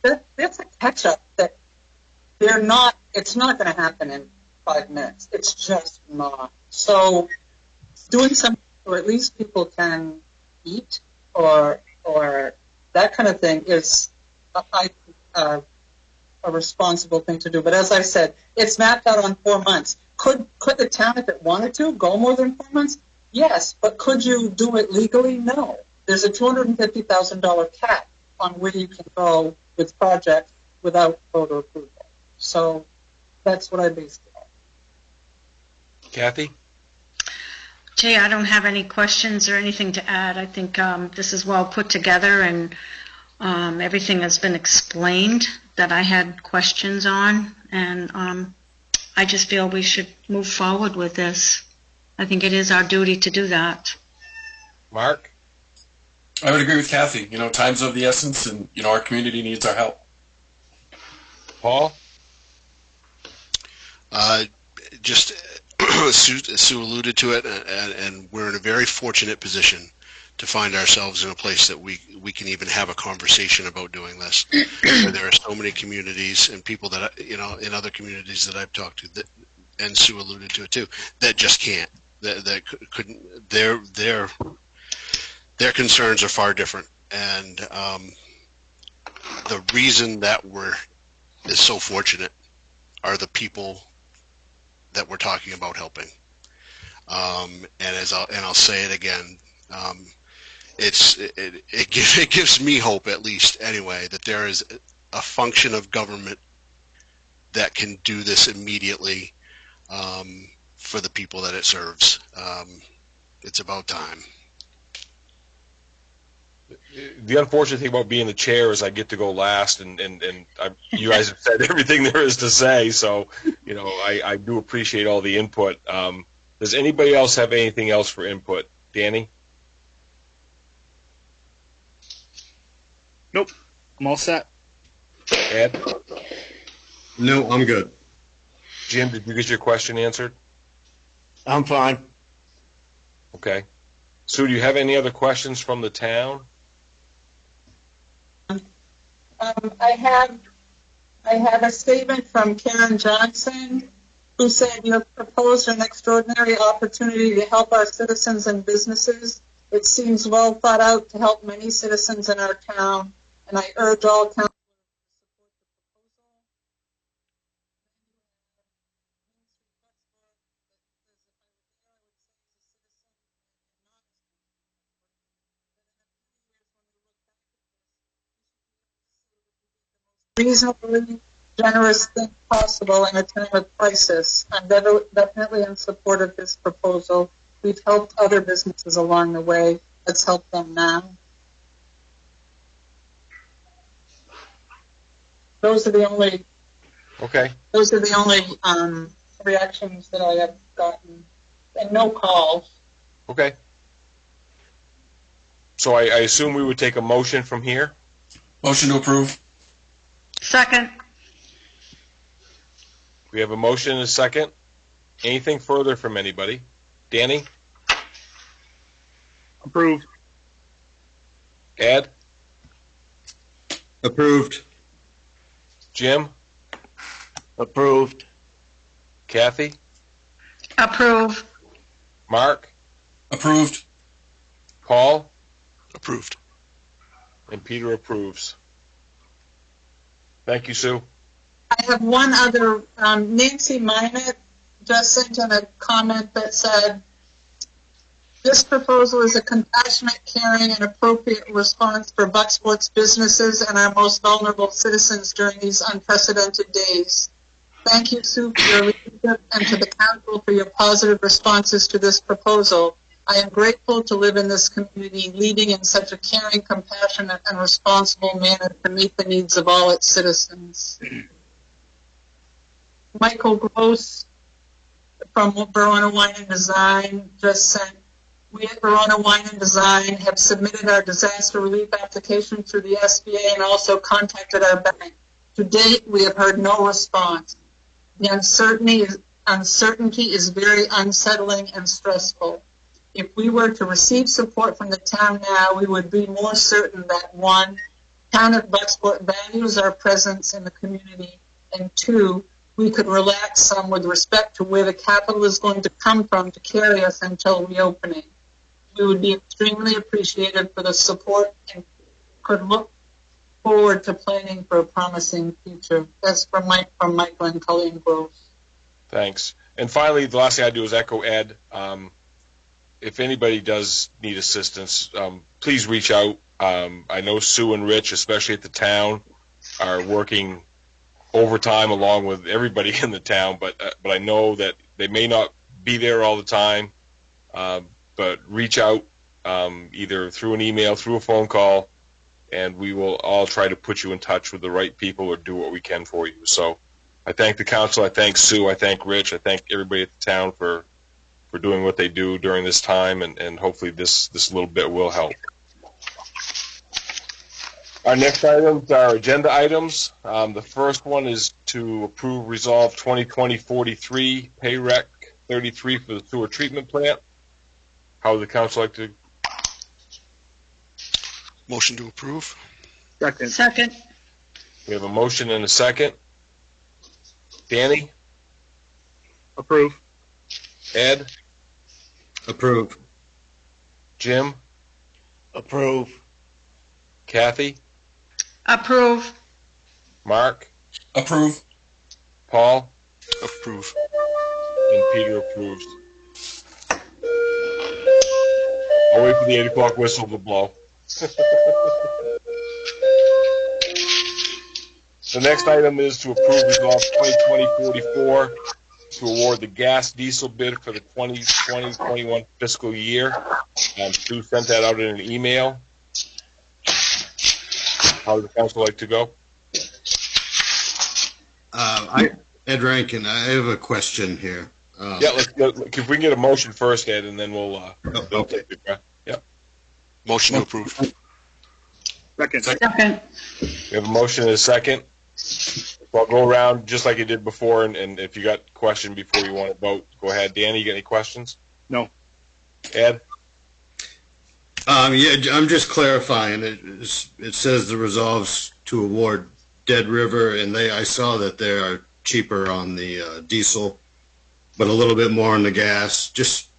That's a catch-up that it's not going to happen in 5 minutes. It's just not. So doing something where at least people can eat or that kind of thing is a responsible thing to do. But as I said, it's mapped out on 4 months. Could the town, if it wanted to, go more than 4 months? Yes, but could you do it legally? No. There's a $250,000 cap on where you can go with projects without voter approval. So that's what I based it on. Kathy? Jay, I don't have any questions or anything to add. I think this is well put together, and everything has been explained that I had questions on, and I just feel we should move forward with this. I think it is our duty to do that. Mark? I would agree with Kathy. Time's of the essence, and, our community needs our help. Paul? Just Sue alluded to it, and we're in a very fortunate position to find ourselves in a place that we can even have a conversation about doing this. Where there are so many communities and people that in other communities that I've talked to, that, and Sue alluded to it too, that just can't. That couldn't. Their concerns are far different, and the reason that we're so fortunate are the people that we're talking about helping. And I'll say it again. It gives me hope, at least anyway, that there is a function of government that can do this immediately for the people that it serves. It's about time. The unfortunate thing about being the chair is I get to go last, and you guys have said everything there is to say, so I do appreciate all the input. Does anybody else have anything else for input? Danny? Nope. I'm all set. Ed? No, I'm good. Jim, did you get your question answered? I'm fine. Okay. Sue, do you have any other questions from the town? I have a statement from Karen Johnson, who said, "You have proposed an extraordinary opportunity to help our citizens and businesses. It seems well thought out to help many citizens in our town, and I urge all councilors reasonably generous thing possible in a time of crisis. I'm definitely in support of this proposal. We've helped other businesses along the way. Let's help them now." Those are the only reactions that I have gotten, and no calls. Okay. So I assume we would take a motion from here? Motion to approve. Second. We have a motion and a second. Anything further from anybody? Danny? Approved. Ed? Approved. Jim? Approved. Kathy? Approve. Mark? Approved. Paul? Approved. And Peter approves. Thank you, Sue. I have one other, Nancy Minot just sent in a comment that said, this proposal is a compassionate, caring, and appropriate response for Bucksport's businesses and our most vulnerable citizens during these unprecedented days. Thank you, Sue, for your leadership, and to the council for your positive responses to this proposal. I am grateful to live in this community, leading in such a caring, compassionate, and responsible manner to meet the needs of all its citizens. Michael Gross from Verona Wine and Design just sent, we at Verona Wine and Design have submitted our disaster relief application through the SBA and also contacted our bank. To date, we have heard no response. The uncertainty is very unsettling and stressful. If we were to receive support from the town now, we would be more certain that, one, town of Bucksport values our presence in the community, and two, we could relax some with respect to where the capital is going to come from to carry us until reopening. We would be extremely appreciative for the support and could look forward to planning for a promising future. That's from Michael and Colleen Groves. Thanks. And finally, the last thing I do is echo Ed. If anybody does need assistance, please reach out. I know Sue and Rich, especially at the town, are working overtime along with everybody in the town, but I know that they may not be there all the time, but reach out either through an email, through a phone call, and we will all try to put you in touch with the right people or do what we can for you. So I thank the council, I thank Sue, I thank Rich, I thank everybody at the town for doing what they do during this time, and hopefully this little bit will help. Our next items are agenda items. The first one is to approve Resolve 2020-43, Pay Rec 33 for the sewer treatment plant. How would the council like to? Motion to approve. Second. Second. We have a motion and a second. Danny? Approve. Ed? Approve. Jim? Approve. Kathy? Approve. Mark? Approve. Paul? Approve. And Peter approves. I'll wait for the 8 o'clock whistle to blow. The next item is to approve Resolve 2020-44 to award the gas diesel bid for the 2020-21 fiscal year. Sue sent that out in an email. How would the council like to go? Ed Rankin, I have a question here. If we can get a motion first, Ed, and then we'll okay. take it. Yep. Motion to approve. Second. Second. We have a motion and a second. So I'll go around just like you did before, and if you got a question before you want to vote, go ahead. Danny, you got any questions? No. Ed? Yeah, I'm just clarifying. It says the resolves to award Dead River, and I saw that they are cheaper on the diesel, but a little bit more on the gas. Just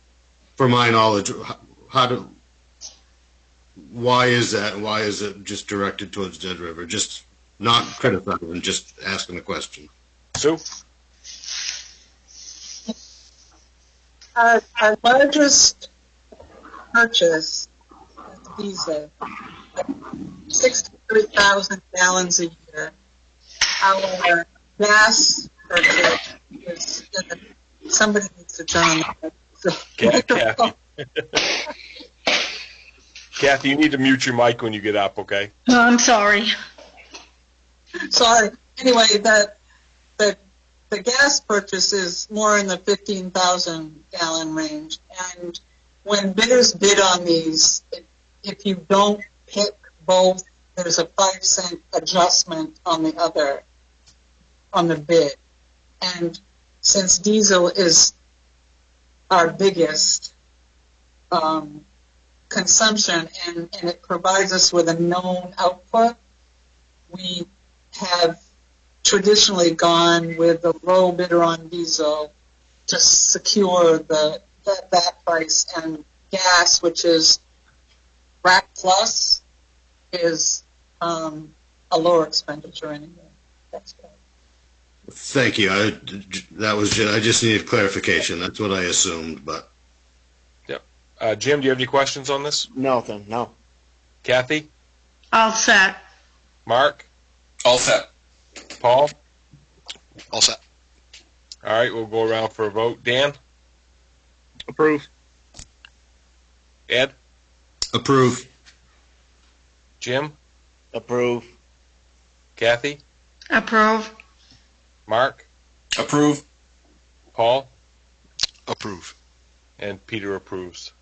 for my knowledge, why is that? Why is it just directed towards Dead River? Just not criticizing, just asking the question. Sue? Our largest purchase is diesel, 63,000 gallons a year. Our gas purchase is, somebody needs to turn on the Kathy. Kathy, you need to mute your mic when you get up, okay? Oh, I'm sorry. Sorry. Anyway, the gas purchase is more in the 15,000 gallon range. And when bidders bid on these, if you don't pick both there's a 5 cent adjustment on the bid. And since diesel is our biggest consumption and it provides us with a known output, we have traditionally gone with the low bidder on diesel to secure that price, and gas, which is RAC Plus, is a lower expenditure anyway. That's right. Thank you. I just needed clarification. That's what I assumed, but. Jim, do you have any questions on this? Nothing, no. Kathy? All set. Mark? All set. Paul? All set. All right, we'll go around for a vote. Dan? Approve. Ed? Approve. Jim? Approve. Kathy? Approve. Mark? Approve. Paul? Approve. And Peter approves.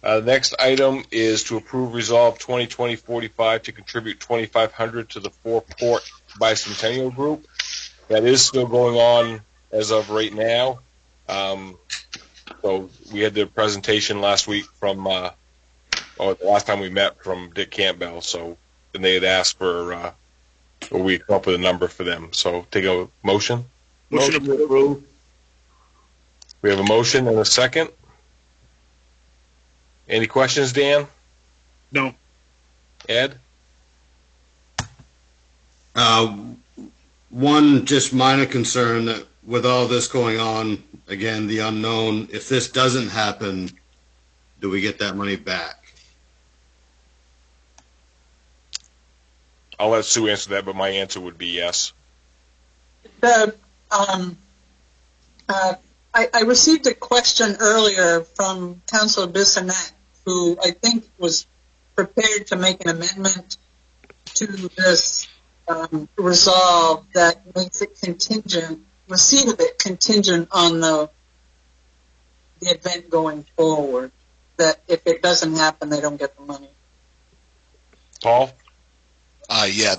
The next item is to approve Resolve 2020-45 to contribute $2,500 to the Four Port Bicentennial Group. That is still going on as of right now. So we had the presentation last week from, the last time we met, from Dick Campbell. So and they had asked for, or we come up with a number for them. So take a motion. Motion approved. We have a motion and a second. Any questions, Dan? No. Ed? One just minor concern that with all this going on, again, the unknown, if this doesn't happen, do we get that money back? I'll let Sue answer that, but my answer would be yes. I received a question earlier from Councilor Bissonnette, who I think was prepared to make an amendment to this resolve that makes it contingent, receipt of it contingent on the event going forward, that if it doesn't happen, they don't get the money. Paul? Yeah,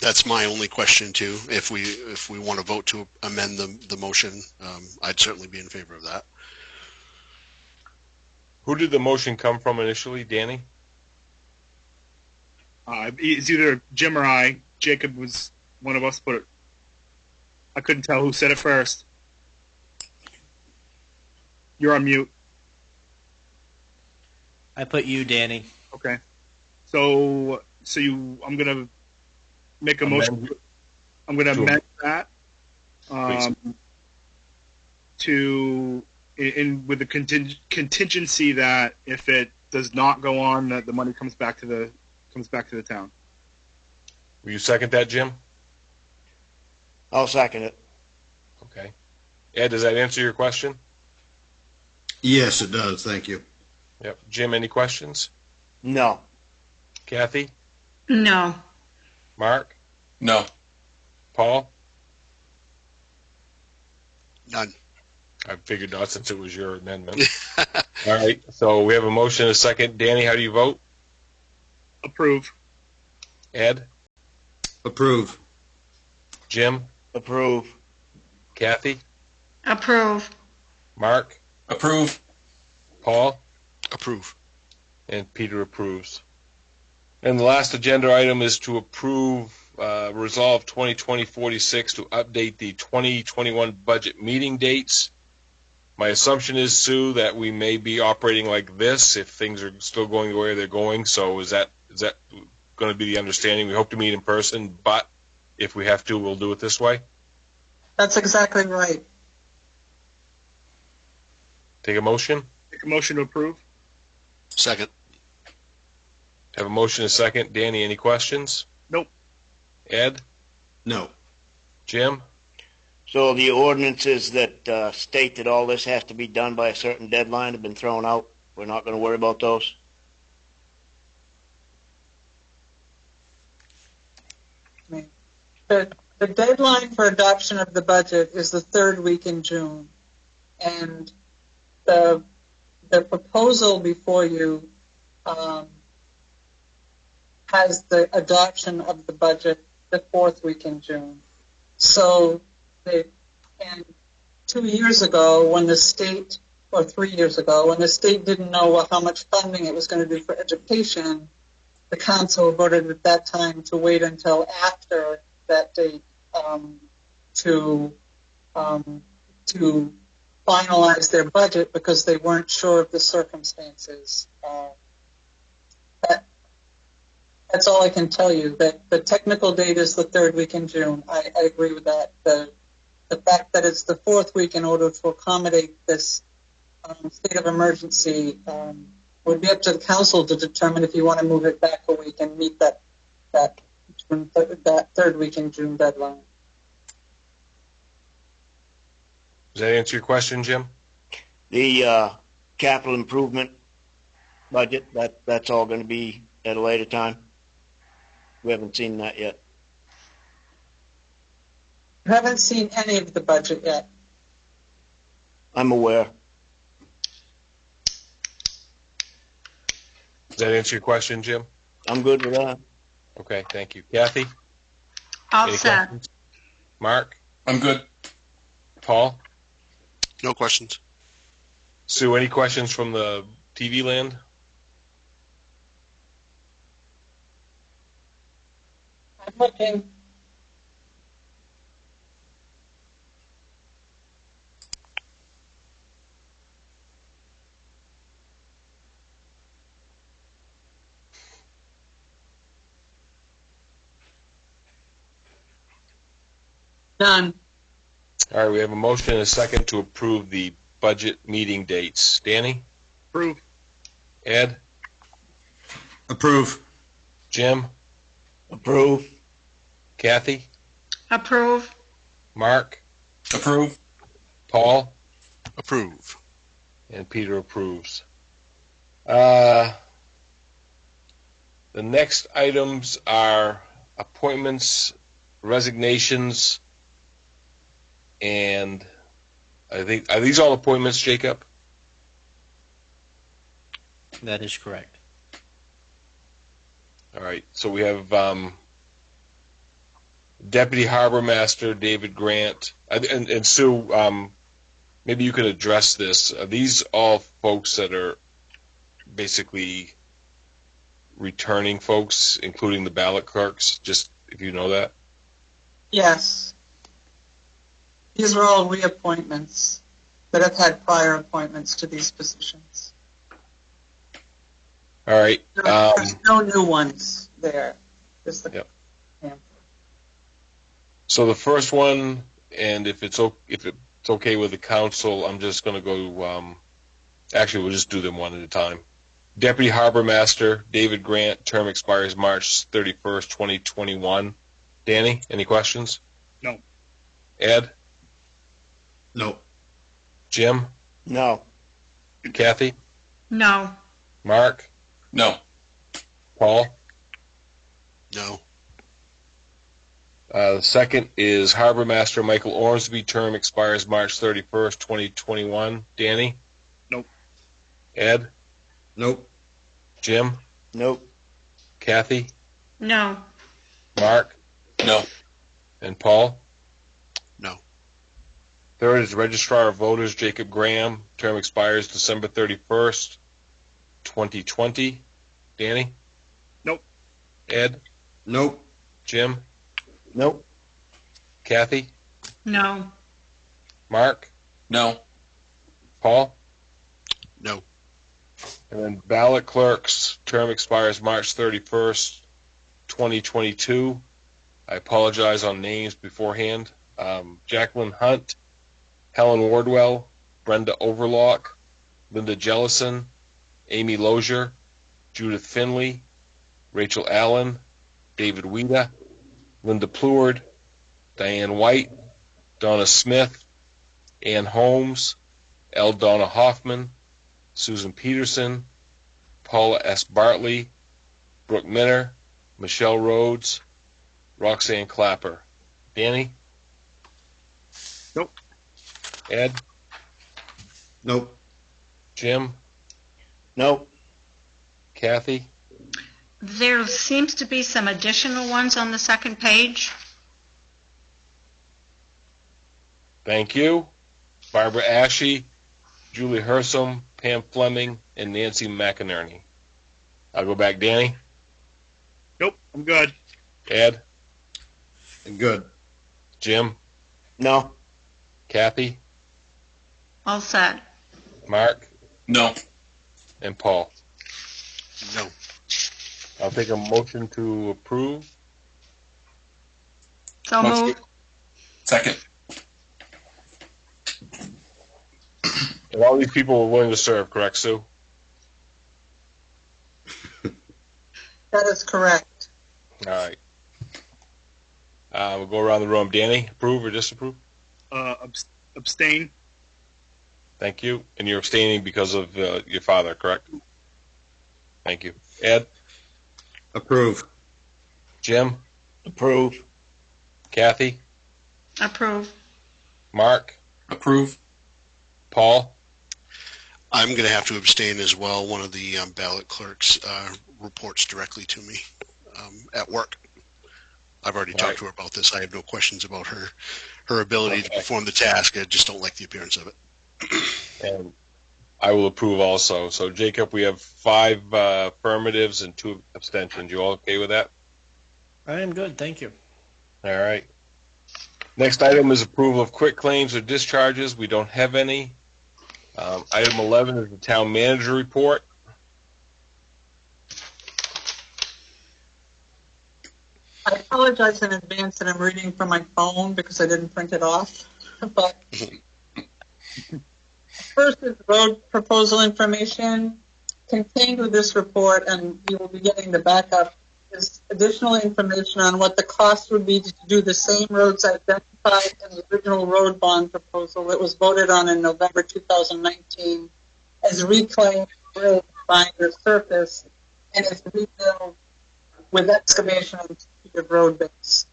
that's my only question too. If we want to vote to amend the motion, I'd certainly be in favor of that. Who did the motion come from initially, Danny? It's either Jim or I. Jacob was one of us, but I couldn't tell who said it first. You're on mute. I put you, Danny. Okay. So I'm gonna make a motion. I'm gonna amend that with the contingency that if it does not go on, that the money comes back to the town. Will you second that, Jim? I'll second it. Okay. Ed, does that answer your question? Yes, it does. Thank you. Yep. Jim, any questions? No. Kathy? No. Mark? No. Paul? None. I figured not, since it was your amendment. All right. So we have a motion and a second. Danny, how do you vote? Approve. Ed? Approve. Jim? Approve. Kathy? Approve. Mark? Approve. Paul? Approve. And Peter approves. And the last agenda item is to approve Resolve 2020-46 to update the 2021 budget meeting dates. My assumption is, Sue, that we may be operating like this if things are still going the way they're going. So is that going to be the understanding? We hope to meet in person, but if we have to, we'll do it this way? That's exactly right. Take a motion? Make a motion to approve. Second. Have a motion and a second. Danny, any questions? Nope. Ed? No. Jim? So the ordinances that state that all this has to be done by a certain deadline have been thrown out. We're not going to worry about those? The deadline for adoption of the budget is the third week in June. And the proposal before you has the adoption of the budget the fourth week in June. So, and 2 years ago, when the state, or 3 years ago, when the state didn't know how much funding it was going to do for education, the council voted at that time to wait until after that date to finalize their budget because they weren't sure of the circumstances. That's all I can tell you. That the technical date is the third week in June. I agree with that. The fact that it's the fourth week in order to accommodate this state of emergency would be up to the council to determine if you want to move it back a week and meet that third week in June deadline. Does that answer your question, Jim? The capital improvement budget, that's all going to be at a later time. We haven't seen that yet. You haven't seen any of the budget yet. I'm aware. Does that answer your question, Jim? I'm good with that. Okay, thank you. Kathy? All Any set. questions? Mark? I'm good. Paul? No questions. Sue, any questions from the TV land? I'm looking. None. All right, we have a motion and a second to approve the budget meeting dates. Danny? Approve. Ed? Approve. Jim? Approve. Kathy? Approve. Mark? Approve. Paul? Approve. And Peter approves. The next items are appointments, resignations, and I think, are these all appointments, Jacob? That is correct. All right, so we have Deputy Harbor Master David Grant, and Sue, maybe you could address this. Are these all folks that are basically returning folks, including the ballot clerks, just if you know that? Yes. These are all reappointments that have had prior appointments to these positions. All right. There's no new ones there. Just the, Yep. Yeah. So the first one, and if it's okay with the council, I'm just going to go. Actually, we'll just do them one at a time. Deputy Harbor Master David Grant, term expires March 31st, 2021. Danny, any questions? No. Ed? No. Jim? No. Kathy? No. Mark? No. Paul? No. The second is Harbor Master Michael Ormsby, term expires March 31st, 2021. Danny? Nope. Ed? Nope. Jim? Nope. Kathy? No. Mark? No. And Paul? No. Third is Registrar of Voters Jacob Graham, term expires December 31st, 2020. Danny? Nope. Ed? Nope. Jim? Nope. Kathy? No. Mark? No. Paul? No. And then ballot clerks, term expires March 31st, 2022. I apologize on names beforehand. Jacqueline Hunt, Helen Wardwell, Brenda Overlock, Linda Jellison, Amy Lozier, Judith Finley, Rachel Allen, David Wida, Linda Pleward, Diane White, Donna Smith, Ann Holmes, L. Donna Hoffman, Susan Peterson, Paula S. Bartley, Brooke Minner, Michelle Rhodes, Roxanne Clapper. Danny? Nope. Ed? Nope. Jim? Nope. Kathy? There seems to be some additional ones on the second page. Thank you. Barbara Ashe, Julie Hersom, Pam Fleming, and Nancy McInerney. I'll go back. Danny? Nope, I'm good. Ed? Good. Jim? No. Kathy? All set. Mark? No. And Paul? No. I'll take a motion to approve. So Motion. moved. Second. And all these people were willing to serve, correct, Sue? That is correct. All right. We'll go around the room. Danny, approve or disapprove? Abstain. Thank you. And you're abstaining because of your father, correct? Thank you. Ed? Approve. Jim? Approve. Kathy? Approve. Mark? Approve. Paul? I'm going to have to abstain as well. One of the ballot clerks reports directly to me at work. I've already talked to her about this. I have no questions about her ability to perform the task. I just don't like the appearance of it. And I will approve also. So, Jacob, we have 5 affirmatives and 2 abstentions. You all okay with that? I am good, thank you. All right. Next item is approval of quick claims or discharges. We don't have any. Item 11 is the town manager report. I apologize in advance that I'm reading from my phone because I didn't print it off. But first is road proposal information. Contained with this report, and you will be getting the backup, is additional information on what the cost would be to do the same roads identified in the original road bond proposal that was voted on in November 2019 as reclaimed road binder surface and as rebuilt with excavation and of road base.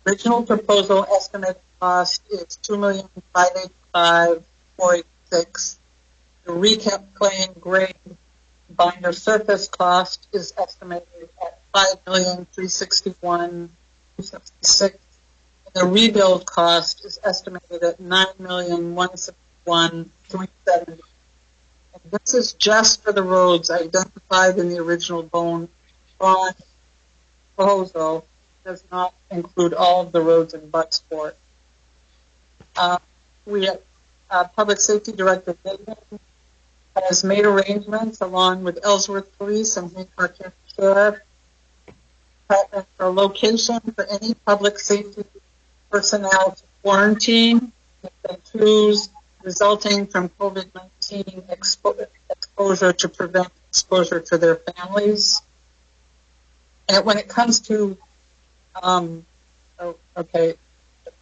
Original proposal estimated cost is $2,585,486. The reclaim grade binder surface cost is estimated at $5,361,266. The rebuild cost is estimated at $9,161,370. And this is just for the roads identified in the original bond proposal. Does not include all of the roads in Bucksport. We have Public Safety Director David has made arrangements along with Ellsworth Police and Haymarket County Sheriff for a location for any public safety personnel to quarantine if they choose, resulting from COVID-19 exposure to prevent exposure to their families. And when it comes to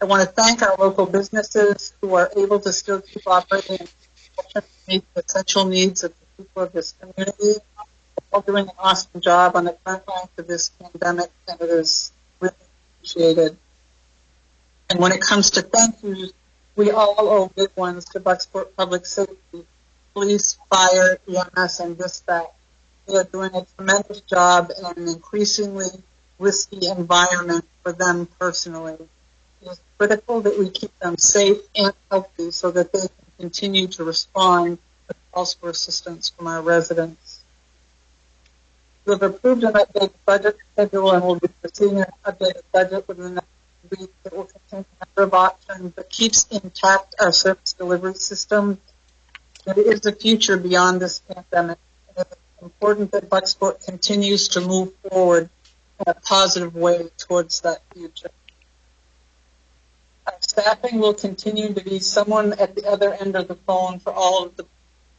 I want to thank our local businesses who are able to still keep operating and meet the essential needs of the people of this community. They're all doing an awesome job on the front lines of this pandemic, and it is really appreciated. And when it comes to thank yous, we all owe big ones to Bucksport Public Safety, police, fire, EMS, and dispatch. They are doing a tremendous job in an increasingly risky environment for them personally. It is critical that we keep them safe and healthy so that they can continue to respond to calls for assistance from our residents. We have approved an updated budget schedule and will be proceeding an updated budget within the next week that will contain a number of options that keeps intact our service delivery system. There is a future beyond this pandemic. It is important that Bucksport continues to move forward in a positive way towards that future. Our staffing will continue to be someone at the other end of the phone for all of the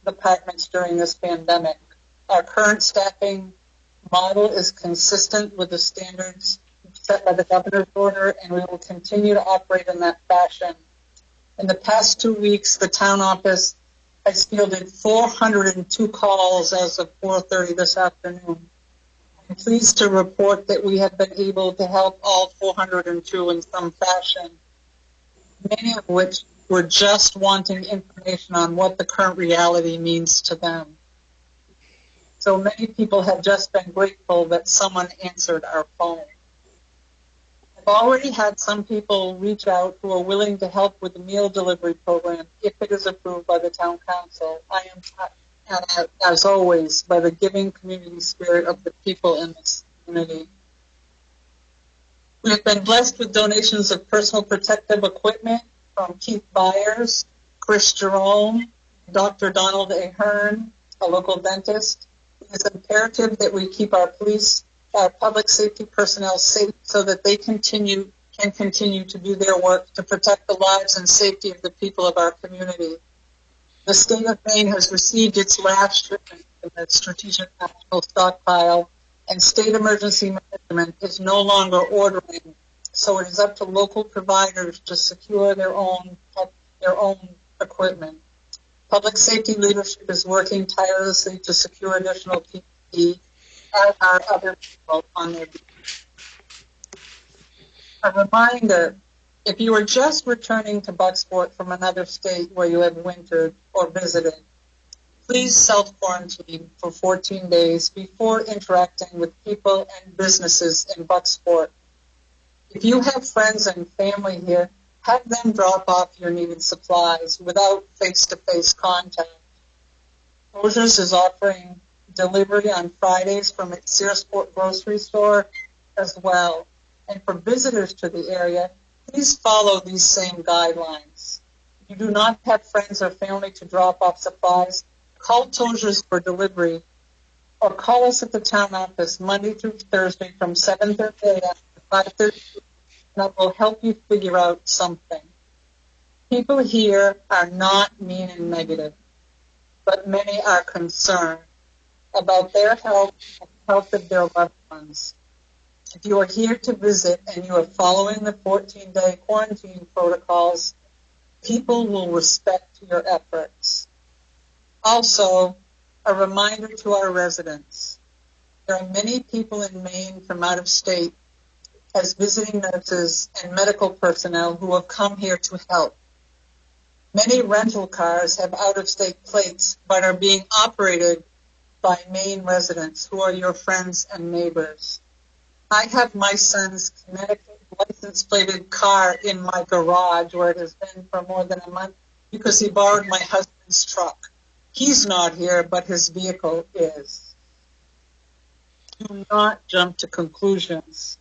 departments during this pandemic. Our current staffing model is consistent with the standards set by the governor's order, and we will continue to operate in that fashion. In the past 2 weeks, the town office has fielded 402 calls as of 4:30 this afternoon. I'm pleased to report that we have been able to help all 402 in some fashion, many of which were just wanting information on what the current reality means to them. So many people have just been grateful that someone answered our phone. I've already had some people reach out who are willing to help with the meal delivery program if it is approved by the town council. I am touched, as always, by the giving community spirit of the people in this community. We have been blessed with donations of personal protective equipment from Keith Byers, Chris Jerome, Dr. Donald A. Hearn, a local dentist. It is imperative that we keep our police, our public safety personnel safe so that they can continue to do their work to protect the lives and safety of the people of our community. The state of Maine has received its last shipment in the Strategic National Stockpile, and state emergency management is no longer ordering, so it is up to local providers to secure their own equipment. Public safety leadership is working tirelessly to secure additional PPE, as are other people on their beat. A reminder, if you are just returning to Bucksport from another state where you have wintered or visited, please self-quarantine for 14 days before interacting with people and businesses in Bucksport. If you have friends and family here, have them drop off your needed supplies without face-to-face contact. Closures is offering delivery on Fridays from its Searsport grocery store as well. And for visitors to the area, please follow these same guidelines. If you do not have friends or family to drop off supplies, call Tozer's for delivery or call us at the town office Monday through Thursday from 7:30 a.m. to 5:30 p.m. That will help you figure out something. People here are not mean and negative, but many are concerned about their health and the health of their loved ones. If you are here to visit and you are following the 14-day quarantine protocols, people will respect your efforts. Also, a reminder to our residents. There are many people in Maine from out of state as visiting nurses and medical personnel who have come here to help. Many rental cars have out-of-state plates but are being operated by Maine residents who are your friends and neighbors. I have my son's Connecticut license-plated car in my garage where it has been for more than a month because he borrowed my husband's truck. He's not here, but his vehicle is. Do not jump to conclusions.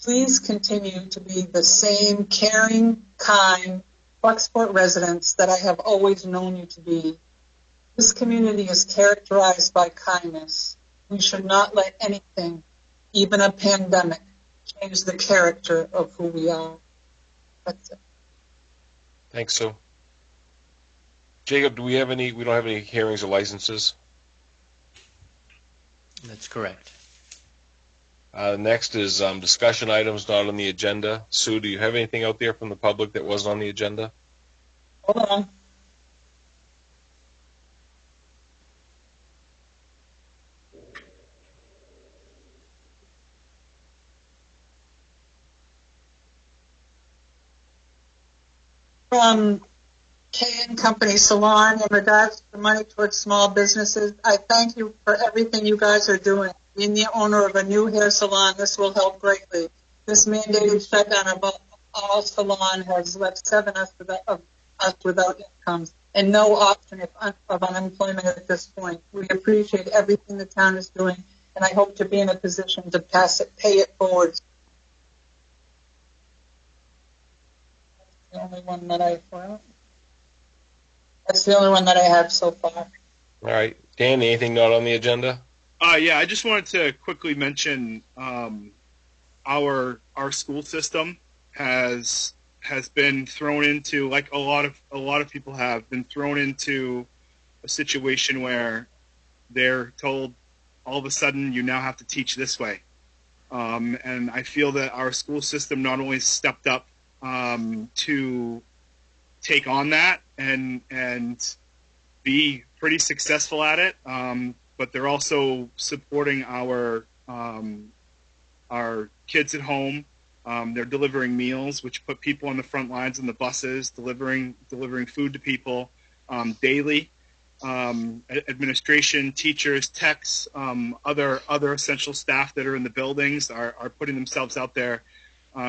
Please continue to be the same caring, kind, Bucksport residents that I have always known you to be. This community is characterized by kindness. We should not let anything, even a pandemic, change the character of who we are. That's it. Thanks, Sue. Jacob, do we have any? We don't have any hearings or licenses. That's correct. Next is discussion items not on the agenda. Sue, do you have anything out there from the public that wasn't on the agenda? Hold on. From K & Company Salon in regards to the money towards small businesses, I thank you for everything you guys are doing. Being the owner of a new hair salon, this will help greatly. This mandated shutdown of all salon has left 7 of us without incomes and no option of unemployment at this point. We appreciate everything the town is doing, and I hope to be in a position to pay it forward. The only one that That's the only one that I have so far. All right. Dan, anything not on the agenda? Yeah, I just wanted to quickly mention our school system has been thrown into, like a lot of people have been thrown into a situation where they're told all of a sudden you now have to teach this way. And I feel that our school system not only stepped up to take on that and be pretty successful at it, but they're also supporting our kids at home. They're delivering meals, which put people on the front lines in the buses, delivering food to people daily. administration, teachers, techs, other essential staff that are in the buildings are putting themselves out there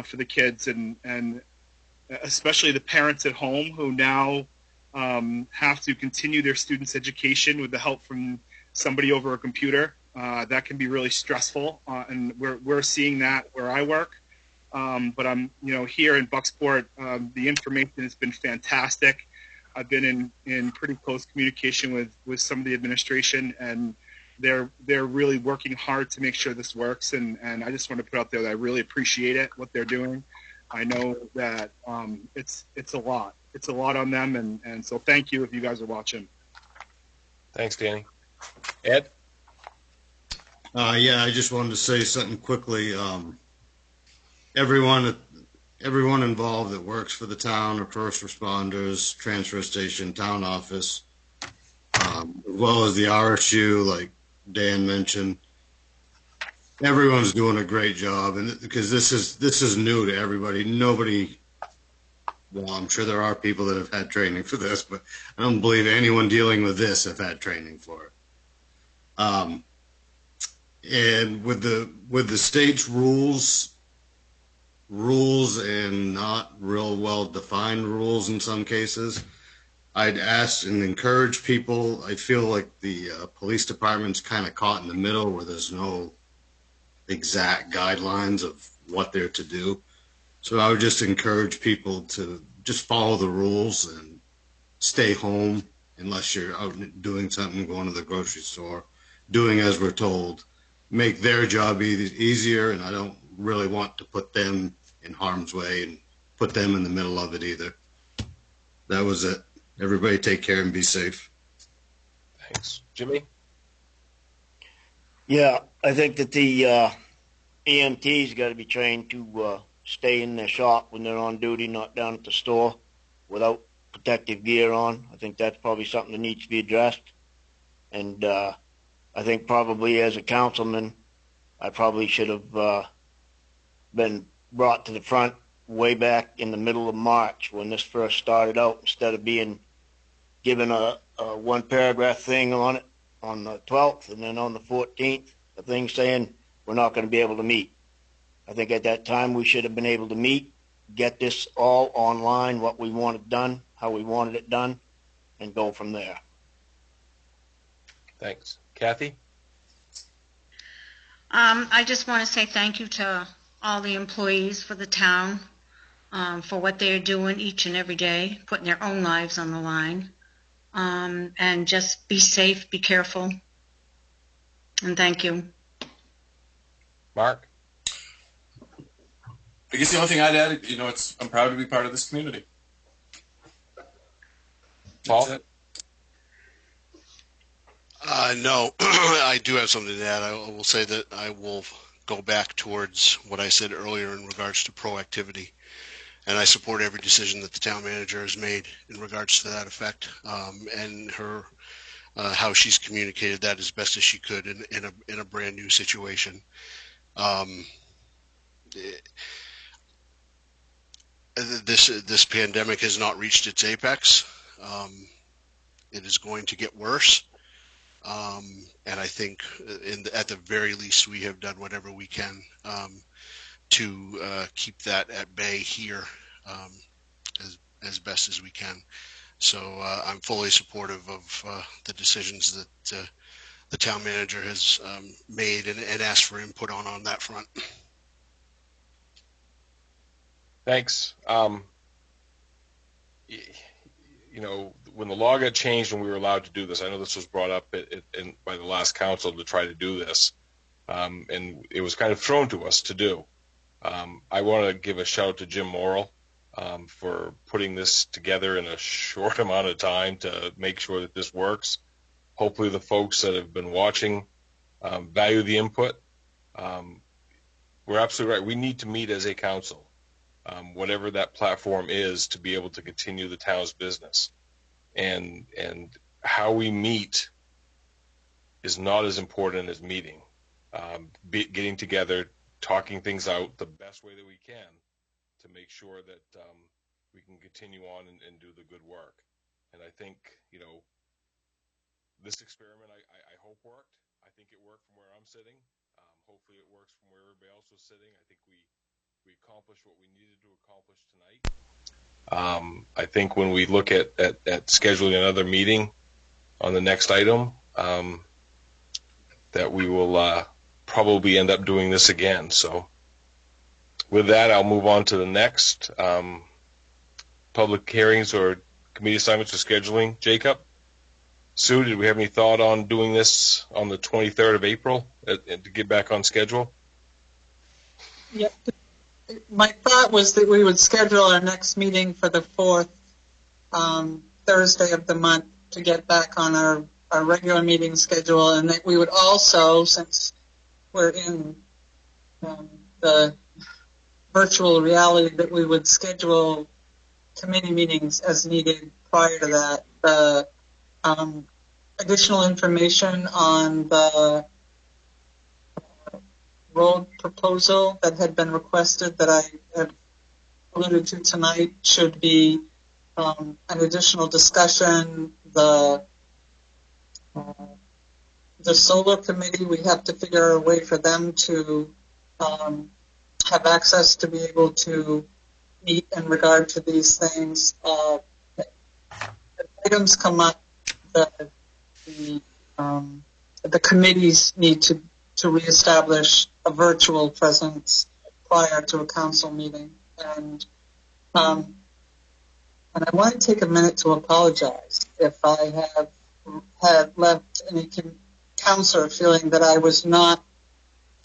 for the kids, and especially the parents at home who now have to continue their students' education with the help from somebody over a computer. That can be really stressful, and we're seeing that where I work. But I'm, here in Bucksport, the information has been fantastic. I've been in pretty close communication with some of the administration, and they're really working hard to make sure this works. And I just want to put out there that I really appreciate it, what they're doing. I know that it's a lot. It's a lot on them, and so thank you if you guys are watching. Thanks, Danny. Ed? Yeah, I just wanted to say something quickly. Everyone involved that works for the town, or first responders, transfer station, town office, as well as the RSU, like Dan mentioned, everyone's doing a great job. And because this is new to everybody, well, I'm sure there are people that have had training for this, but I don't believe anyone dealing with this have had training for it. And with the state's rules and not real well defined rules in some cases, I'd ask and encourage people. I feel like the police department's kind of caught in the middle where there's no exact guidelines of what they're to do. So I would just encourage people to just follow the rules and stay home unless you're out doing something, going to the grocery store, doing as we're told. Make their job easier, and I don't really want to put them in harm's way and put them in the middle of it either. That was it. Everybody take care and be safe. Thanks. Jimmy? Yeah, I think that the EMTs got to be trained to stay in their shop when they're on duty, not down at the store without protective gear on. I think that's probably something that needs to be addressed. And I think probably as a councilman, I probably should have been brought to the front way back in the middle of March when this first started out, instead of being given a one paragraph thing on it on the 12th, and then on the 14th, a thing saying we're not going to be able to meet. I think at that time we should have been able to meet, get this all online, what we wanted done, how we wanted it done, and go from there. Thanks. Kathy? I just want to say thank you to all the employees for the town, for what they're doing each and every day, putting their own lives on the line. And just be safe, be careful, and thank you. Mark? I guess the only thing I'd add, I'm proud to be part of this community. Paul? No, I do have something to add. I will say that I will go back towards what I said earlier in regards to proactivity. And I support every decision that the town manager has made in regards to that effect, and her how she's communicated that as best as she could in a brand new situation. This pandemic has not reached its apex. It is going to get worse, and I think at the very least we have done whatever we can to keep that at bay here as best as we can. So I'm fully supportive of the decisions that the town manager has made and asked for input on that front. Thanks. When the law got changed and we were allowed to do this, I know this was brought up by the last council to try to do this, and it was kind of thrown to us to do. I want to give a shout out to Jim Morrill for putting this together in a short amount of time to make sure that this works. Hopefully the folks that have been watching value the input. We're absolutely right. We need to meet as a council, whatever that platform is, to be able to continue the town's business. And how we meet is not as important as meeting. Getting together, talking things out the best way that we can to make sure that we can continue on and do the good work. And I think, this experiment, I hope worked. I think it worked from where I'm sitting. Hopefully it works from where everybody else was sitting. I think we accomplished what we needed to accomplish tonight. I think when we look at scheduling another meeting on the next item, that we will probably end up doing this again. So with that, I'll move on to the next public hearings or committee assignments or scheduling. Jacob? Sue, did we have any thought on doing this on the 23rd of April to get back on schedule? Yep. My thought was that we would schedule our next meeting for the 4th Thursday of the month to get back on our regular meeting schedule, and that we would also, since we're in the virtual reality, that we would schedule committee meetings as needed prior to that. The additional information on the road proposal that had been requested that I have alluded to tonight should be an additional discussion. The solar committee, we have to figure out a way for them to have access to be able to meet in regard to these things. Items come up that the committees need to reestablish a virtual presence prior to a council meeting. And I want to take a minute to apologize if I have had left any councillor feeling that I was not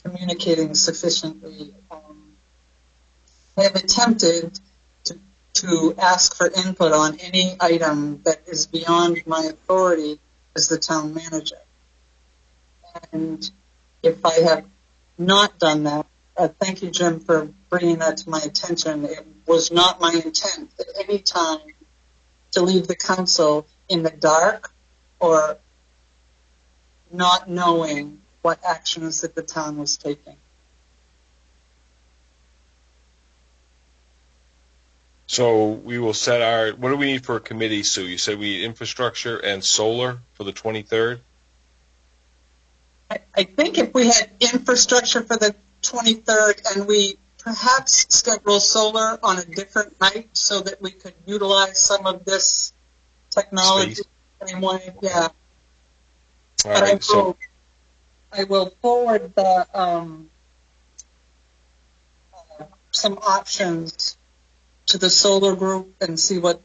communicating sufficiently. I have attempted to ask for input on any item that is beyond my authority as the town manager. And if I have not done that, thank you, Jim, for bringing that to my attention. It was not my intent at any time to leave the council in the dark or not knowing what actions that the town was taking. So we will set what do we need for a committee, Sue? You said we need infrastructure and solar for the 23rd? I think if we had infrastructure for the 23rd and we perhaps schedule solar on a different night so that we could utilize some of this technology the same way, yeah. All right, I will forward the some options to the solar group and see what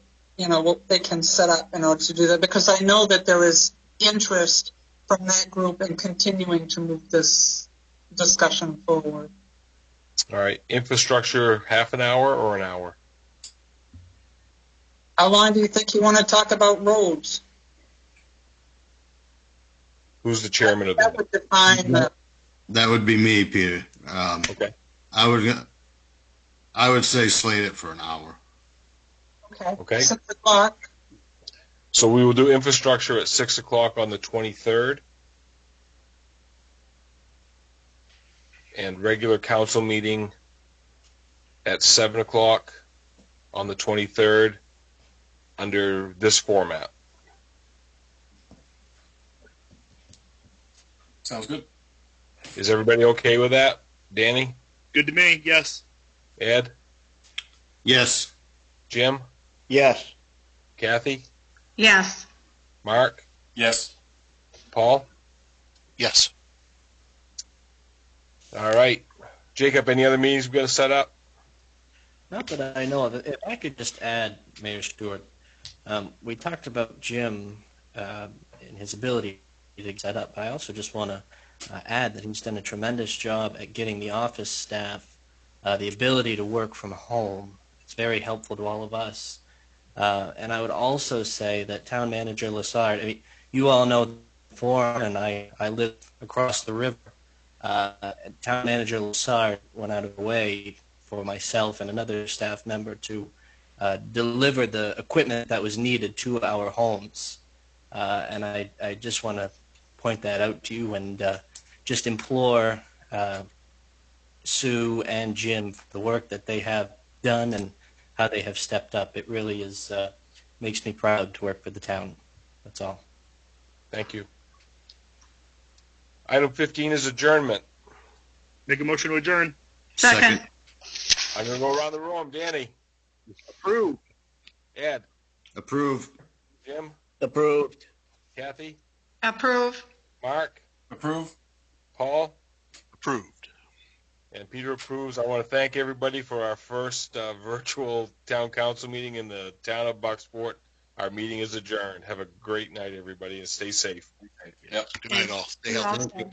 they can set up in order to do that, because I know that there is interest from that group in continuing to move this discussion forward. All right, infrastructure, half an hour or an hour? How long do you think you want to talk about roads? Who's the chairman of that? Would define that would be me, Peter. Okay. I would say slate it for an hour. Okay. 6 o'clock. So we will do infrastructure at 6 o'clock on the 23rd. And regular council meeting at 7 o'clock on the 23rd under this format. Sounds good. Is everybody okay with that? Danny? Good to me, yes. Ed? Yes. Jim? Yes. Kathy? Yes. Mark? Yes. Paul? Yes. All right. Jacob, any other meetings we're going to set up? Not that I know of. If I could just add, Mayor Stewart, we talked about Jim and his ability to get set up. I also just want to add that he's done a tremendous job at getting the office staff the ability to work from home. It's very helpful to all of us. And I would also say that Town Manager Lessard, I mean, you all know the forum, and I live across the river. Town Manager Lessard went out of the way for myself and another staff member to deliver the equipment that was needed to our homes. And I just want to point that out to you and just implore Sue and Jim for the work that they have done and how they have stepped up. It really is makes me proud to work for the town. That's all. Thank you. Item 15 is adjournment. Make a motion to adjourn. Second. I'm going to go around the room. Danny, Approved. Ed, Approve. Jim, Approved. Kathy, Approve. Mark, Approve. Paul, Approved. and Peter approves. I want to thank everybody for our first virtual town council meeting in the town of Bucksport. Our meeting is adjourned. Have a great night, everybody, and stay safe. Yep. Good night, all. Stay healthy. Awesome.